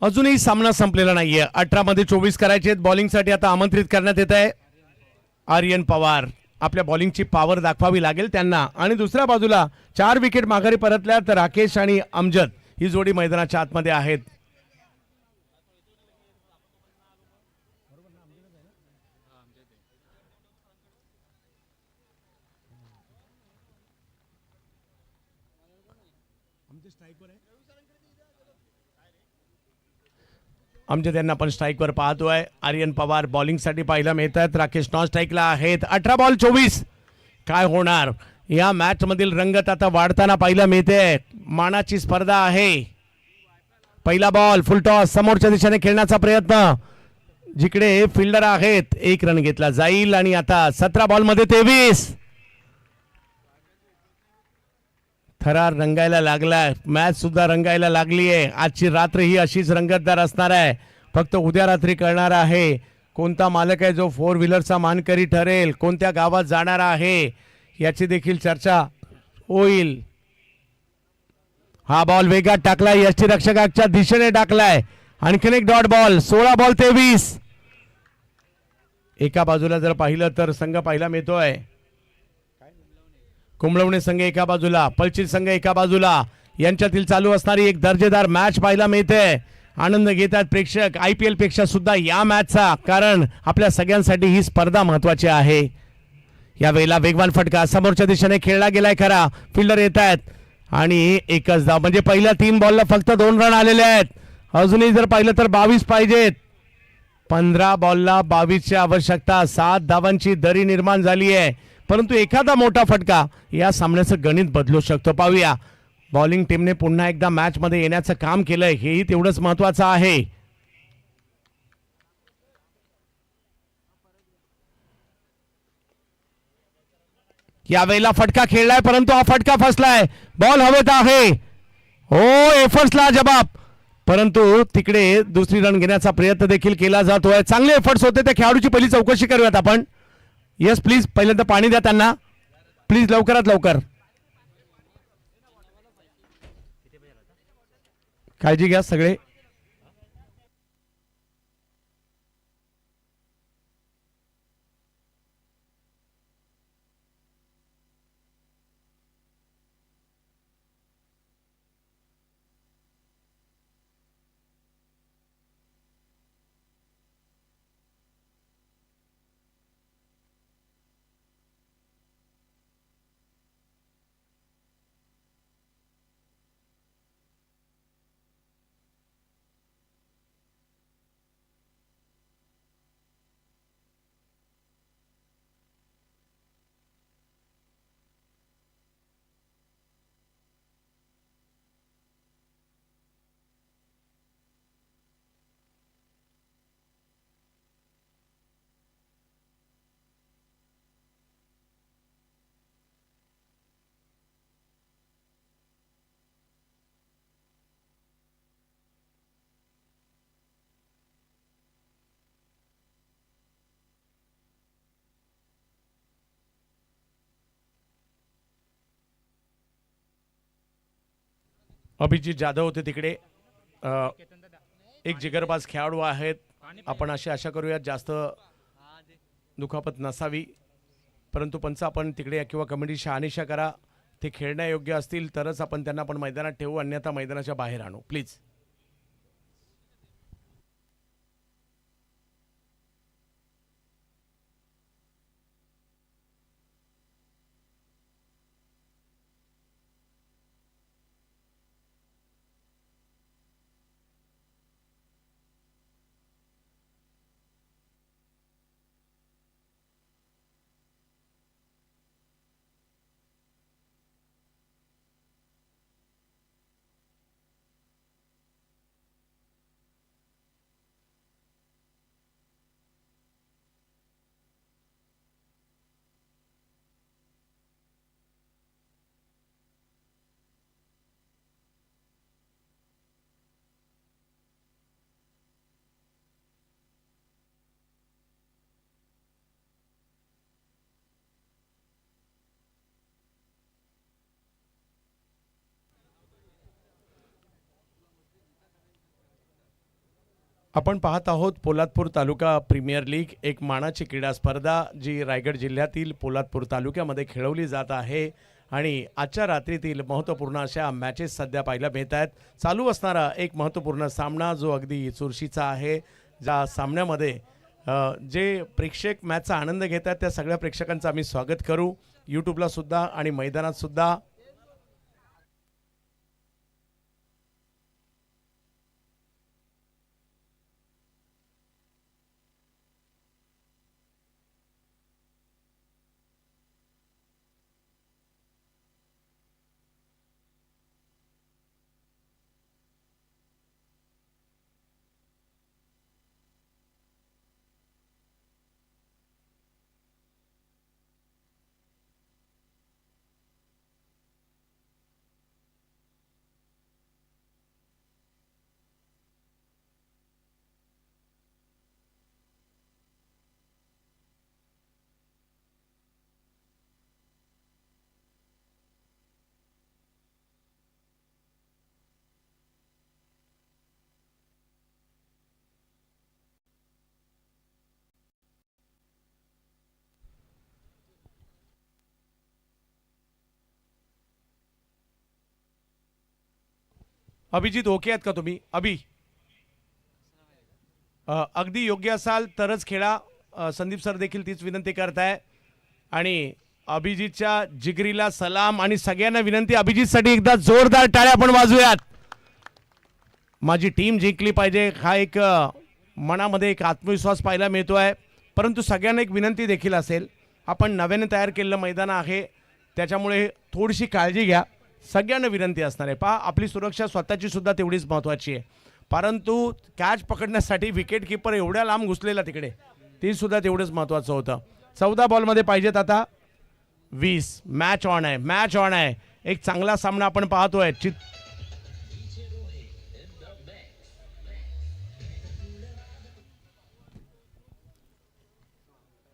अजूनही सामना संपलेला नाहीये. 18 मध्ये 24 करायचे आहेत. बॉलिंगसाठी आता आमंत्रित करण्यात येत आहे आर्यन पवार. आपल्या बॉलिंगची पॉवर दाखवावी लागेल त्यांना. आणि दुसऱ्या बाजूला 4 विकेट माघारी परतल्यात राकेश आणि अमजद. ही जोडी मैदानाच्या आतमध्ये आहेत. अमजद यांना पण स्ट्राईकवर पाहतोय. आर्यन पवार बॉलिंगसाठी पाहायला मिळतात. राकेश नॉन स्ट्राईकला आहेत. 18 बॉल 24. काय होणार या मॅच मधील रंगत आता वाढताना पाहायला मिळते. मानाची स्पर्धा आहे. पहिला बॉल फुल टॉस समोरच्या दिशेने खेळण्याचा प्रयत्न. जिकडे फिल्डर आहेत 1 रन घेतला जाईल. आणि आता 17 बॉल मध्ये 23. थरार रंगायला लागलाय. मॅच सुद्धा रंगायला लागली आहे. आजची रात्र ही अशीच रंगतदार असणार आहे. फक्त उद्या रात्री कळणार आहे कोणता मालक आहे जो 4 व्हीलरचा मानकरी ठरेल, कोणत्या गावात जाणार आहे याची देखील चर्चा होईल. हा बॉल वेगात टाकलाय. यष्टीरक्षकाच्या दिशेने टाकलाय. आणखीन एक डॉट बॉल. 16 बॉल 23. एका बाजूला जर पाहिलं तर संघ पाहायला मिळतोय कुंबळवणे संघ एका बाजूला, पलचित संघ एका बाजूला. यांच्यातील चालू असणारी एक दर्जेदार मॅच पाहायला मिळते. आनंद घेतात प्रेक्षक IPL पेक्षा सुद्धा या मॅचचा, कारण आपल्या सगळ्यांसाठी ही स्पर्धा महत्वाची आहे. यावेळेला वेगवान फटका समोरच्या दिशेने खेळला गेलाय खरा. फिल्डर येत आहेत आणि एकच धाव. म्हणजे पहिल्या 3 बॉलला फक्त 2 रन आलेले आहेत. अजूनही जर पाहिलं तर 22 पाहिजेत. 15 बॉलला 22ची आवश्यकता. 7 धावांची दरी निर्माण झाली आहे. परंतु एखादा मोठा फटका या सामन्याचं गणित बदलू शकतो. पाहूया. बॉलिंग टीमने पुन्हा एकदा मॅच मध्ये येण्याचं काम केलंय, हेही तेवढंच महत्वाचं आहे. यावेळेला फटका खेळलाय परंतु हा फटका फसलाय. बॉल हवेत आहे. हो एफर्ट्सला जबाब. परंतु तिकडे दुसरी रन घेण्याचा प्रयत्न देखील केला जातोय. चांगले एफर्ट्स होते. त्या खेळाडूची पहिली चौकशी करूयात आपण. Yes please. पहिल्यांदा पाणी द्या त्यांना प्लीज, लवकरात लवकर. काळजी घ्या सगळे. अभिजित जाधव होते तिकडे. एक जिगरबाज खेळाडू आहेत. आपण अशी आशा करूयात जास्त दुखापत नसावी. परंतु पंच आपण तिकडे किंवा कमिटी शहानिशा करा. ते खेळण्यायोग्य असतील तरच आपण त्यांना पण मैदानात ठेवू, अन्यथा मैदानाच्या बाहेर आणू प्लीज. आपण पाहत आहोत पोलादपूर तालुका प्रीमियर लीग, एक मानाची क्रीडा स्पर्धा जी रायगड जिल्ह्यातील पोलादपूर तालुक्यामध्ये खेळवली जात आहे आणि आजच्या रात्रीतील महत्त्वपूर्ण अशा मॅचेस सध्या पाहायला मिळत आहेत. चालू असणारा एक महत्त्वपूर्ण सामना जो अगदी चुरशीचा आहे, ज्या सामन्यामध्ये जे प्रेक्षक मॅचचा आनंद घेतात त्या सगळ्या प्रेक्षकांचं आम्ही स्वागत करू, यूट्यूबला सुद्धा आणि मैदानात सुद्धा. अभिजित, ओके आहेत का तुम्ही? अगदी योग्य असाल तरच खेळा. संदीप सर देखील तीच विनंती करताय आणि अभिजितच्या जिगरीला सलाम आणि सगळ्यांना विनंती, अभिजितसाठी एकदा जोरदार टाळ्या आपण वाजूयात. माझी टीम जिंकली पाहिजे हा एक मनामध्ये एक आत्मविश्वास पाहायला मिळतोय. परंतु सगळ्यांना एक विनंती देखील असेल, आपण नव्याने तयार केलेलं मैदान आहे त्याच्यामुळे थोडीशी काळजी घ्या. सगळ्यांना विनंती असणार आहे. पहा, आपली सुरक्षा स्वतःची सुद्धा तेवढीच महत्त्वाची आहे, परंतु कॅच पकडण्यासाठी विकेट किपर एवढ्या लांब घुसलेला तिकडे, ते सुद्धा तेवढंच महत्त्वाचं होतं. 14 बॉलमध्ये पाहिजेत आता 20. मॅच ऑन आहे, मॅच ऑन आहे. एक चांगला सामना आपण पाहतोय.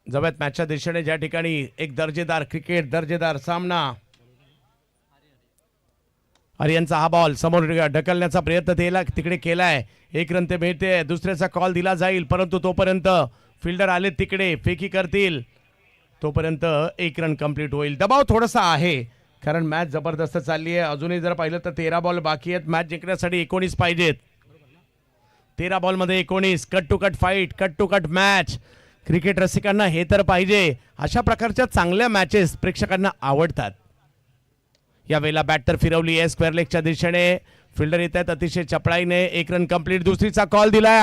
जवळ मॅचच्या दिशेने ज्या ठिकाणी एक दर्जेदार क्रिकेट, दर्जेदार सामना. आर्यनचा हा बॉल समोर ढकलण्याचा प्रयत्न तिकडे केलाय. 1 रन ते मिळते. दुसऱ्याचा कॉल दिला जाईल, परंतु तोपर्यंत फिल्डर आले तिकडे, फेकी करतील. तोपर्यंत 1 रन कंप्लीट होईल. दबाव थोडासा आहे कारण मॅच जबरदस्त चालली आहे. अजूनही जर पाहिलं तर 13 बॉल बाकी आहेत. मॅच जिंकण्यासाठी 19 पाहिजेत. 13 बॉलमध्ये 19. Cut to cut fight, cut to cut match. Cricket रसिकांना हे तर पाहिजे. अशा प्रकारच्या चांगल्या मॅचेस प्रेक्षकांना आवडतात. यावेळेला बॅट तर फिरवली आहे स्क्वेअर लेगच्या दिशेने. फिल्डर येत आहेत अतिशय चपळाईने. 1 रन कंप्लीट. दुसरीचा कॉल दिलाय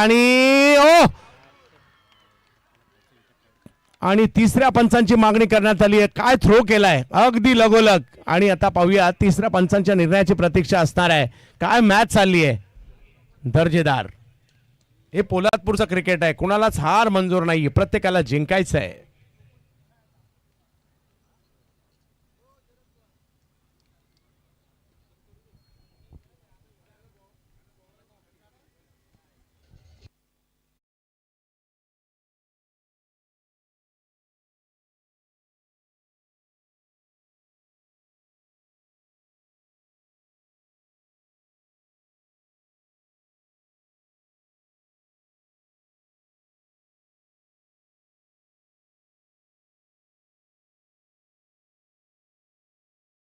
आणि तिसऱ्या पंचांची मागणी करण्यात आली आहे. काय थ्रो केलाय अगदी लगोलग. आणि आता पाहूया तिसऱ्या पंचांच्या निर्णयाची प्रतीक्षा असणार आहे. काय मॅच चालली आहे, दर्जेदार. हे पोलादपूरचं क्रिकेट आहे, कुणालाच हार मंजूर नाही, प्रत्येकाला जिंकायचं आहे.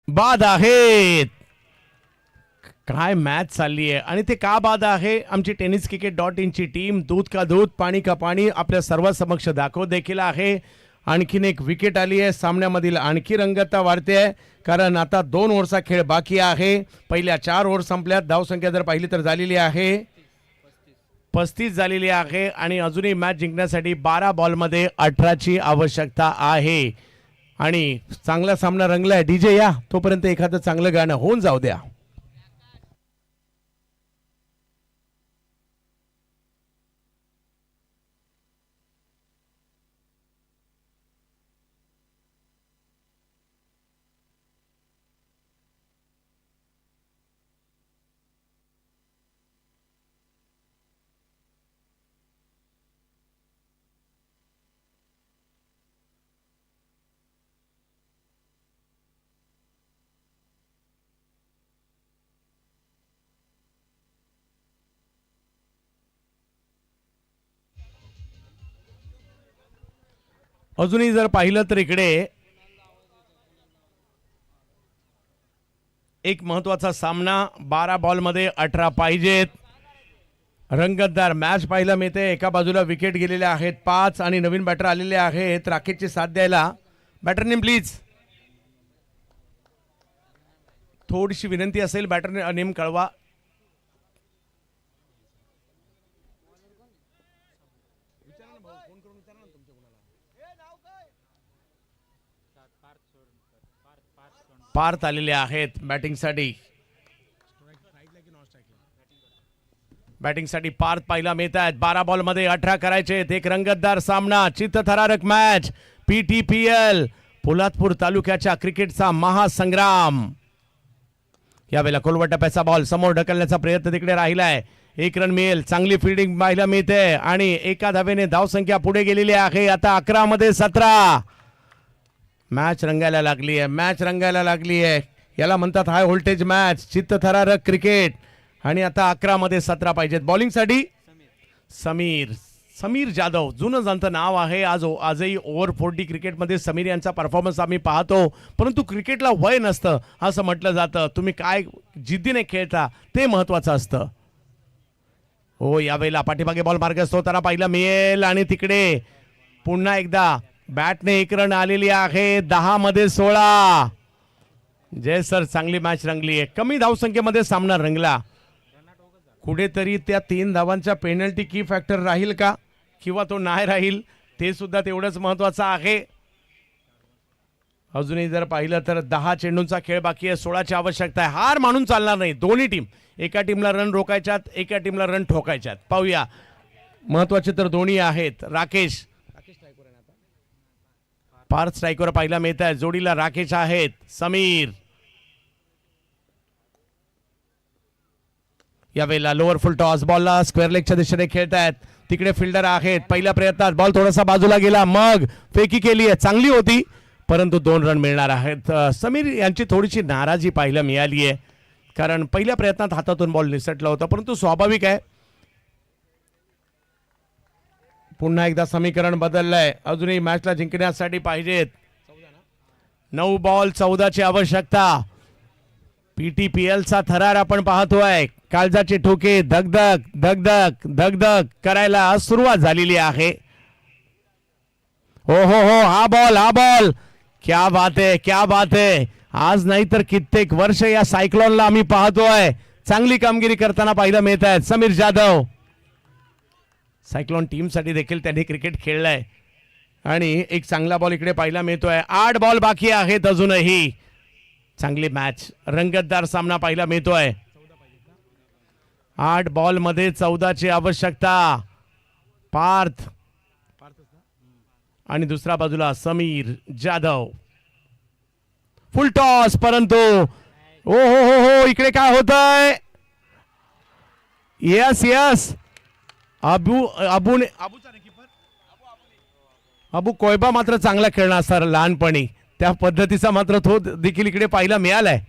बाद आहेत. काय मॅच चालली आहे आणि ते का बाद आहे, आमची tenniscricket.in टीम दूध का दूध पाणी का पाणी आपल्या सर्वांसमक्ष दाखवत देखील आहे. आणखीन एक विकेट आली आहे. सामन्यामधील आणखी रंगतता वाढते आहे कारण आता 2 ओव्हरचा खेळ बाकी आहे. पहिल्या 4 ओव्हर संपल्यात. धावसंख्या जर पाहिली तर झालेली आहे 35 झालेली आहे आणि अजूनही मॅच जिंकण्यासाठी 12 बॉलमध्ये 18ची आवश्यकता आहे. आणि चांगला सामना रंगलाय. डीजे या, तोपर्यंत एखादं चांगलं गाणं होऊन जाऊ द्या. अजूनही जर पाहिलं तर इकडे एक महत्वाचा सामना, 12 बॉलमध्ये 18 पाहिजेत. रंगतदार मॅच पाहायला मिळते. एका बाजूला विकेट गेलेल्या आहेत 5 आणि नवीन बॅटर आलेले आहेत राकेशची साथ द्यायला. Batter name please. थोडीशी विनंती असेल, बॅटर नेम कळवा. पार्थ आलेले आहेत बॅटिंगसाठी. बॅटिंगसाठी पार्थ पाहायला मिळत आहेत. 12 बॉलमध्ये 18 करायचे. एक रंगतदार सामना, चित्तथरारक मॅच. PTPL पोलादपूर तालुक्याच्या क्रिकेटचा महासंग्राम. यावेळेला खोलवर टप्प्याचा बॉल समोर ढकलण्याचा प्रयत्न तिकडे राहिलाय. 1 रन मिळेल. चांगली फिल्डिंग पाहायला मिळते आणि एका धावेने धावसंख्या पुढे गेलेली आहे. आता 11 मध्ये 17. मॅच रंगायला लागली आहे. मॅच रंगायला लागली आहे. याला म्हणतात हाय व्होल्टेज मॅच, चित्तथरारक क्रिकेट. आणि आता 11 मध्ये 17 पाहिजेत. बॉलिंगसाठी समीर जाधव, जुनं जाणतं नाव आहे. आजही ओव्हर 40 क्रिकेटमध्ये समीर यांचा परफॉर्मन्स आम्ही पाहतो. परंतु क्रिकेटला वय नसतं असं म्हटलं जातं. तुम्ही काय जिद्दीने खेळता ते महत्वाचं असतं. हो, यावेळेला पाठीमागे बॉल मार्गस्थ होताना पाहिलं मिळेल आणि तिकडे पुन्हा एकदा बॅटने 1 रन आलेली आहे. 10 मध्ये 16. जय सर, चांगली मॅच रंगली आहे. कमी धावसंख्येमध्ये सामना रंगला. कुठेतरी त्या 3 धावांच्या पेनल्टी की फॅक्टर राहील का किंवा तो नाही राहील ते सुद्धा तेवढंच महत्वाचं आहे. अजूनही जर पाहिलं तर 10 चेंडूंचा खेळ बाकी आहे. 16ची आवश्यकता आहे. हार मानून चालणार नाही. दोन्ही टीम, एका टीमला रन रोकायच्यात, एका टीमला रन ठोकायच्यात. पाहूया, महत्वाचे तर दोन्ही आहेत. राकेश पार्थ स्ट्राईकवर पाहायला मिळत आहे. जोडीला राकेश आहेत. समीर यावेळेला लोअर फुल टॉस बॉलला स्क्वेअर लेगच्या दिशेने खेळत आहेत. तिकडे फिल्डर आहेत. पहिल्या प्रयत्नात बॉल थोडासा बाजूला गेला, मग फेकी केली आहे, चांगली होती, परंतु 2 रन मिळणार आहेत. समीर यांची थोडीशी नाराजी पाहायला मिळाली आहे, कारण पहिल्या प्रयत्नात हातातून बॉल निसटला होता. परंतु स्वाभाविक आहे, पुन्हा एकदा समीकरण बदललंय. अजूनही मॅचला जिंकण्यासाठी पाहिजेत 9 बॉल 14ची आवश्यकता. PTPLचा थरार आपण पाहतोय. काळजाचे ठोके धगधग धगधग धगधग करायला सुरुवात झालेली आहे. हो हो हो, हा बॉल क्या बात है, क्या बात है. आज नाही तर कित्येक वर्ष या सायक्लॉनला आम्ही पाहतोय. चांगली कामगिरी करताना पाहायला मिळत आहेत समीर जाधव. सायक्लॉन टीमसाठी देखील त्यांनी क्रिकेट खेळलंय आणि एक चांगला बॉल इकडे पाहायला मिळतोय. 8 बॉल बाकी आहेत अजूनही. चांगली मॅच, रंगतदार सामना पाहायला मिळतोय. 8 बॉल मध्ये 14ची आवश्यकता. पार्थ आणि दुसऱ्या बाजूला समीर जाधव. फुल टॉस, परंतु ओ हो हो हो, इकडे काय होतंय. यस यस, अबू कोयबा मात्र चांगला खेळणार सर लहानपणी. त्या पद्धतीचा मात्र तो देखील इकडे पाहायला मिळालाय.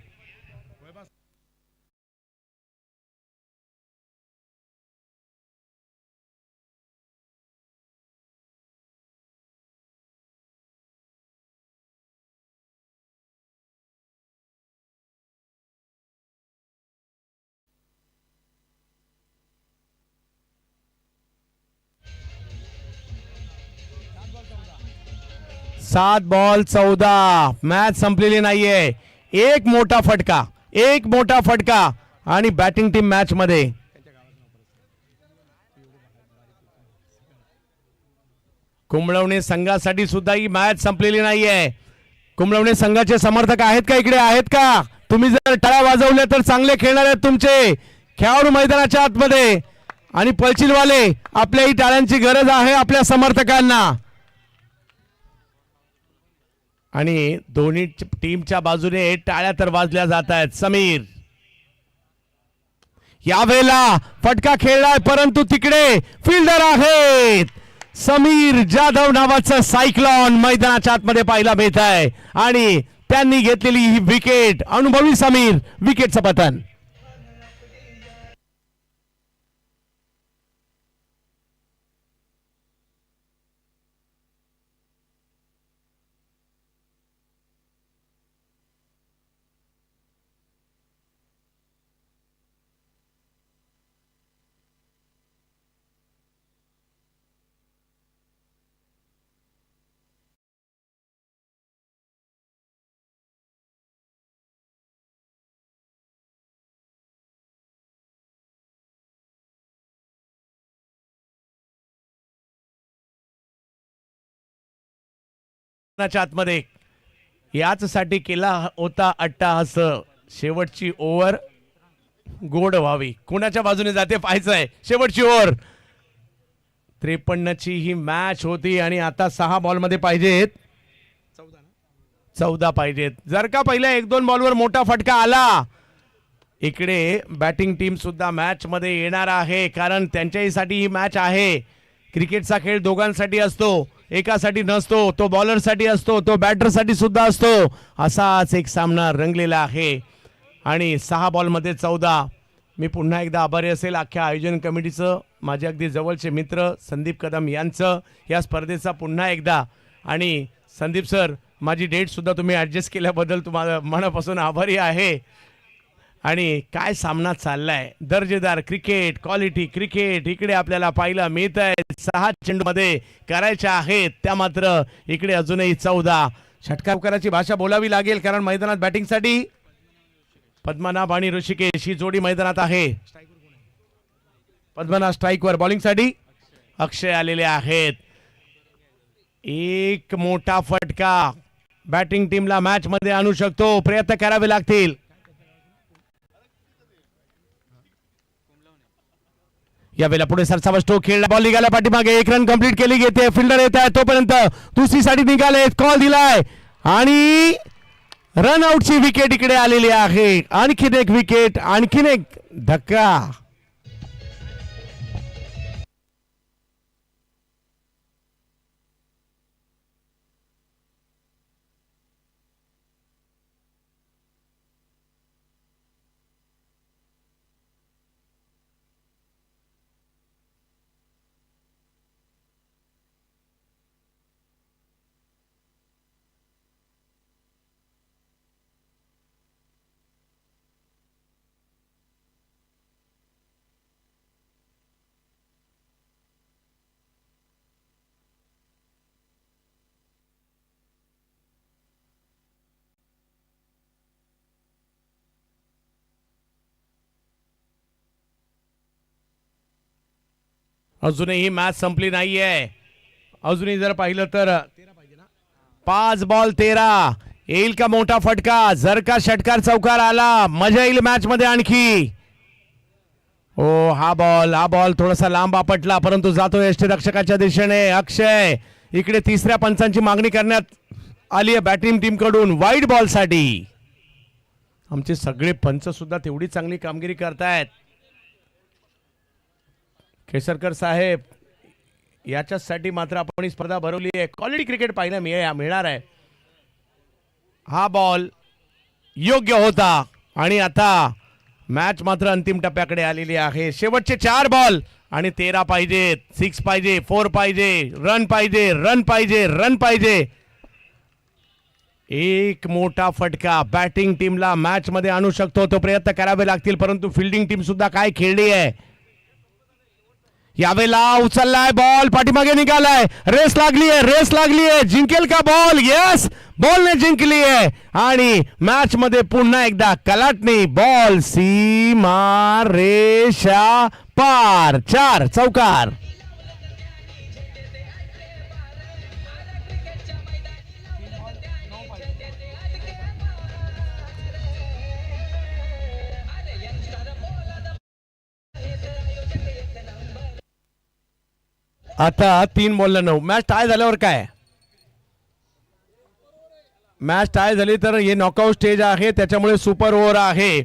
सात बॉल 14, मॅच संपलेली नाहीये. एक मोठा फटका आणि बॅटिंग टीम मॅच मध्ये. कुंबळवणे संघासाठी सुद्धा ही मॅच संपलेली नाहीये. कुंबळवणे संघाचे समर्थक आहेत का इकडे, आहेत का? तुम्ही जर टाळ्या वाजवल्या तर चांगले खेळणार आहेत तुमचे खेळाडू मैदानाच्या आतमध्ये. आणि पळचिलवाले, आपल्याही टाळ्यांची गरज आहे आपल्या समर्थकांना. आणि दोन्ही टीमच्या बाजूने टाळ्या तर वाजल्या जात आहेत. समीर यावेळेला फटका खेळलाय, परंतु तिकडे फिल्डर आहेत. समीर जाधव नावाचं सायक्लॉन मैदानाच्या आतमध्ये पाहायला मिळत आहे आणि त्यांनी घेतलेली ही विकेट. अनुभवी समीर, विकेटचं पतन. मैदानाच्या आतमध्ये याचसाठी केला होता अट्टाहास. शेवटची ओव्हर गोड व्हावी. कुणाच्या बाजूने जाते पाहायचंय. शेवटची ओव्हर 53 ची ही मॅच होती आणि आता 6 बॉलमध्ये पाहिजेत 14 पाहिजेत. जर का पहिल्या 1-2 बॉलवर मोठा फटका आला इकडे बॅटिंग टीम सुद्धा मॅच मध्ये येणार आहे, कारण त्यांच्यासाठी ही मॅच आहे. क्रिकेटचा खेळ दोघांसाठी असतो, एकासाठी नसतो. तो बॉलरसाठी असतो, तो बॅटरसाठी सुद्धा असतो. असाच एक सामना रंगलेला आहे आणि 6 बॉलमध्ये 14. मी पुन्हा एकदा आभारी असेल अख्ख्या आयोजन कमिटीचं, माझे अगदी जवळचे मित्र संदीप कदम यांचं या स्पर्धेचा पुन्हा एकदा. आणि संदीप सर, माझी डेट सुद्धा तुम्ही ॲडजस्ट केल्याबद्दल तुम्हाला मनापासून आभारी आहे. आणि काय सामना चाललाय. दर्जेदार क्रिकेट, क्वालिटी क्रिकेट इकडे आपल्याला पाहायला मिळत आहे. 6 चेंडूमध्ये करायच्या आहेत त्या, मात्र इकडे अजूनही 14. षटकाराची भाषा बोलावी लागेल, कारण मैदानात बॅटिंगसाठी पद्मनाभ आणि ऋषिकेश ही जोडी मैदानात आहे. पद्मनाभ स्ट्राईकवर, बॉलिंगसाठी अक्षय आलेले आहेत. एक मोठा फटका बॅटिंग टीमला मॅच मध्ये आणू शकतो. प्रयत्न करावे लागतील. यावेळेला पुढे सरसावा स्ट्रोक खेळला. बॉल निघाला पाठीमागे. 1 रन कंप्लीट केली गेते. फिल्डर येत आहे तोपर्यंत दुसरी साठी निघाले. कॉल दिलाय आणि रन आउटची विकेट इकडे आलेली आहे. आणखीन एक विकेट, आणखीन एक धक्का. अजूनही मॅच संपली नाहीये. अजूनही जर पाहिलं तर 5 बॉल 13. येईल का मोठा फटका. जर का षटकार चौकार आला मजा येईल मॅच मध्ये आणखी. ओ हा बॉल थोडासा लांब आपटला, परंतु जातो यष्टीरक्षकाच्या दिशेने. अक्षय इकडे तिसऱ्या पंचांची मागणी करण्यात आली आहे बॅटिंग टीम कडून वाईड बॉल साठी. आमचे सगळे पंच सुद्धा तेवढी चांगली कामगिरी करतायत. केसरकर साहेब, याच्यासाठी मात्र आपण ही स्पर्धा भरवली आहे. क्वालिटी क्रिकेट पाहायला मिळणार आहे. हा बॉल योग्य होता आणि आता मॅच मात्र अंतिम टप्प्याकडे आलेली आहे. शेवटचे 4 बॉल आणि 13 पाहिजेत. 6 पाहिजे, 4 पाहिजे, रन पाहिजे, रन पाहिजे, रन पाहिजे. एक मोठा फटका बॅटिंग टीमला मॅच मध्ये आणू शकतो. तो प्रयत्न करावे लागतील, परंतु फिल्डिंग टीम सुद्धा काय खेळली आहे. यावेळेला उचललाय बॉल, पाठीमागे निघालाय. रेस लागली आहे. जिंकेल का बॉल. यस, बॉलने जिंकली आहे आणि मॅच मध्ये पुन्हा एकदा कलाटणी. बॉल सीमा रेषा पार. 4 चौकार. आता 3 बॉलला 9. मॅच टाय झाल्यावर काय. मॅच टाय झाली तर हे नॉकआउट स्टेज आहे, त्याच्यामुळे सुपर ओव्हर आहे.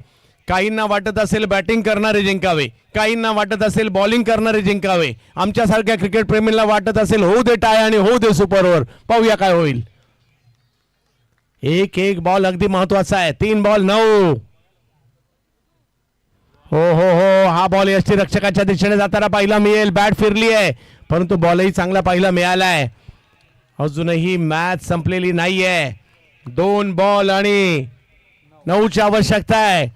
काहींना वाटत असेल बॅटिंग करणारे जिंकावे, काहींना वाटत असेल बॉलिंग करणारे जिंकावे. आमच्यासारख्या क्रिकेट प्रेमींना वाटत असेल होऊ दे टाय आणि होऊ दे सुपर ओव्हर. पाहूया काय होईल. एक बॉल अगदी महत्वाचा आहे. 3 बॉल 9. हो हा बॉल यष्टीरक्षकाच्या दिशेने जाताना पाहायला मिळेल. बॅट फिरली आहे, परंतु बॉलही चांगला पाहायला मिळालाय. अजूनही मॅच संपलेली नाहीये. 2 बॉल आणि 9ची आवश्यकता आहे.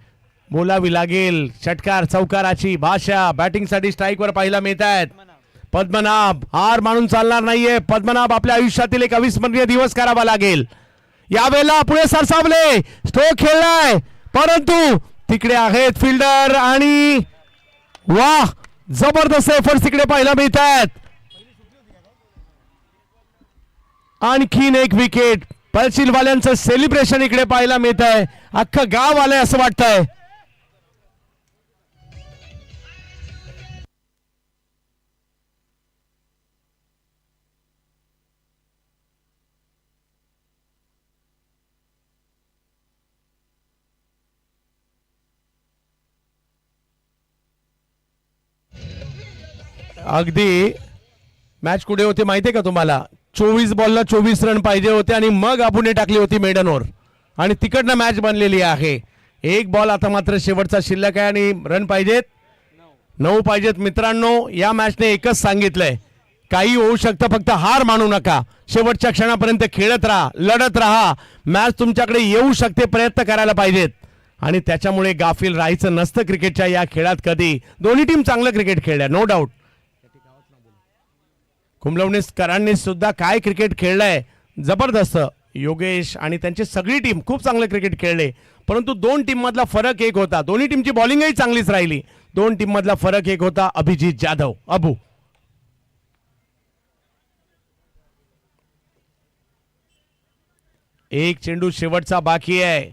बोलावी लागेल षटकार चौकाराची भाषा. बॅटिंग साठी स्ट्राईकवर पाहायला मिळत आहेत. पद्मनाभ हार मानून चालणार नाहीये. पद्मनाभ आपल्या आयुष्यातील एक अविस्मरणीय दिवस करावा लागेल. यावेळेला पुढे सरसावले. स्ट्रोक खेळलाय, परंतु तिकडे आहेत फिल्डर आणि वाह, जबरदस्त एफर्ट्स तिकडे पाहायला मिळत आहेत. आणखीन एक विकेट. पळशीलवाल्यांचं सेलिब्रेशन इकडे पाहायला मिळत आहे. अख्खं गाव आलंय असं वाटतंय. अगदी मॅच कुठे होते माहितीये का तुम्हाला? 24 बॉलला 24 रन पाहिजे होते आणि मग आबूने टाकली होती मेडनवर आणि तिकडनं मॅच बनलेली आहे. एक बॉल आता मात्र शेवटचा शिल्लक आहे आणि रन पाहिजेत 9 पाहिजेत. मित्रांनो, या मॅचने एकच सांगितलंय, काही होऊ शकतं, फक्त हार मानू नका. शेवटच्या क्षणापर्यंत खेळत राहा, लढत राहा. मॅच तुमच्याकडे येऊ शकते, प्रयत्न करायला पाहिजेत आणि त्याच्यामुळे गाफील राहायचं नसतं क्रिकेटच्या या खेळात कधी. दोन्ही टीम चांगलं क्रिकेट खेळल्या, नो डाऊट. कुंभलवणीकरांनी सुद्धा काय क्रिकेट खेळलंय, जबरदस्त. योगेश आणि त्यांची सगळी टीम खूप चांगलं क्रिकेट खेळले, परंतु दोन टीम मधला फरक एक होता. दोन्ही टीमची बॉलिंगही चांगलीच राहिली. दोन टीम मधला फरक एक होता, अभिजित जाधव. अबू एक चेंडू शेवटचा बाकी आहे,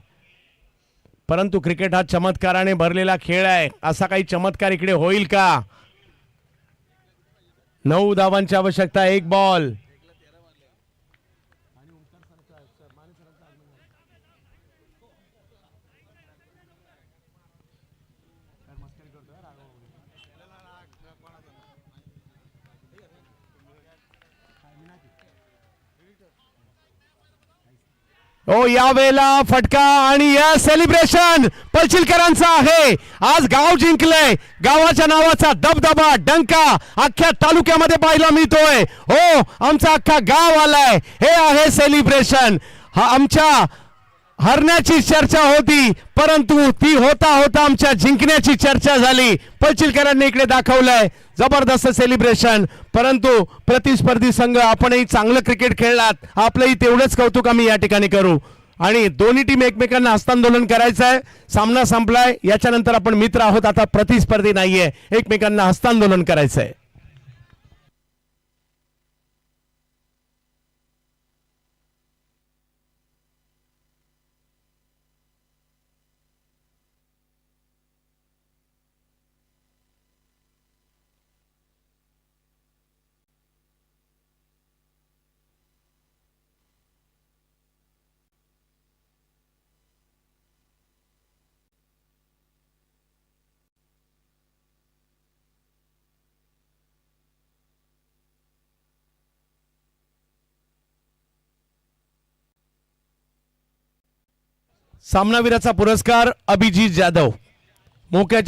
परंतु क्रिकेट हा चमत्काराने भरलेला खेळ आहे. असा काही चमत्कार इकडे होईल का? 9 धावांची आवश्यकता, एक बॉल. ओ यावेळेला फटका आणि या सेलिब्रेशन पळशीलकरांचा आहे. आज गाव जिंकलंय. गावाच्या नावाचा दबदबा, डंका अख्ख्या तालुक्यामध्ये पाहायला मिळतोय. हो, आमचा अख्खा गाव आलाय. हे आहे सेलिब्रेशन. हा आमच्या हरण्याची चर्चा होती, परंतु ती होता होता आमच्या जिंकण्याची चर्चा झाली. पळशीलकरांनी इकडे दाखवलंय जबरदस्त सेलिब्रेशन. परंतु प्रतिस्पर्धी संघ, आपणही चांगलं क्रिकेट खेळलात, आपलंही तेवढंच कौतुक आम्ही या ठिकाणी करू. आणि दोन्ही टीम एकमेकांना हस्तांदोलन करायचं आहे. सामना संपलाय, याच्यानंतर आपण मित्र आहोत, आता प्रतिस्पर्धी नाहीये, एकमेकांना हस्तांदोलन करायचं आहे. सामनावीराचा पुरस्कार अभिजित जाधव. मोक्याच्या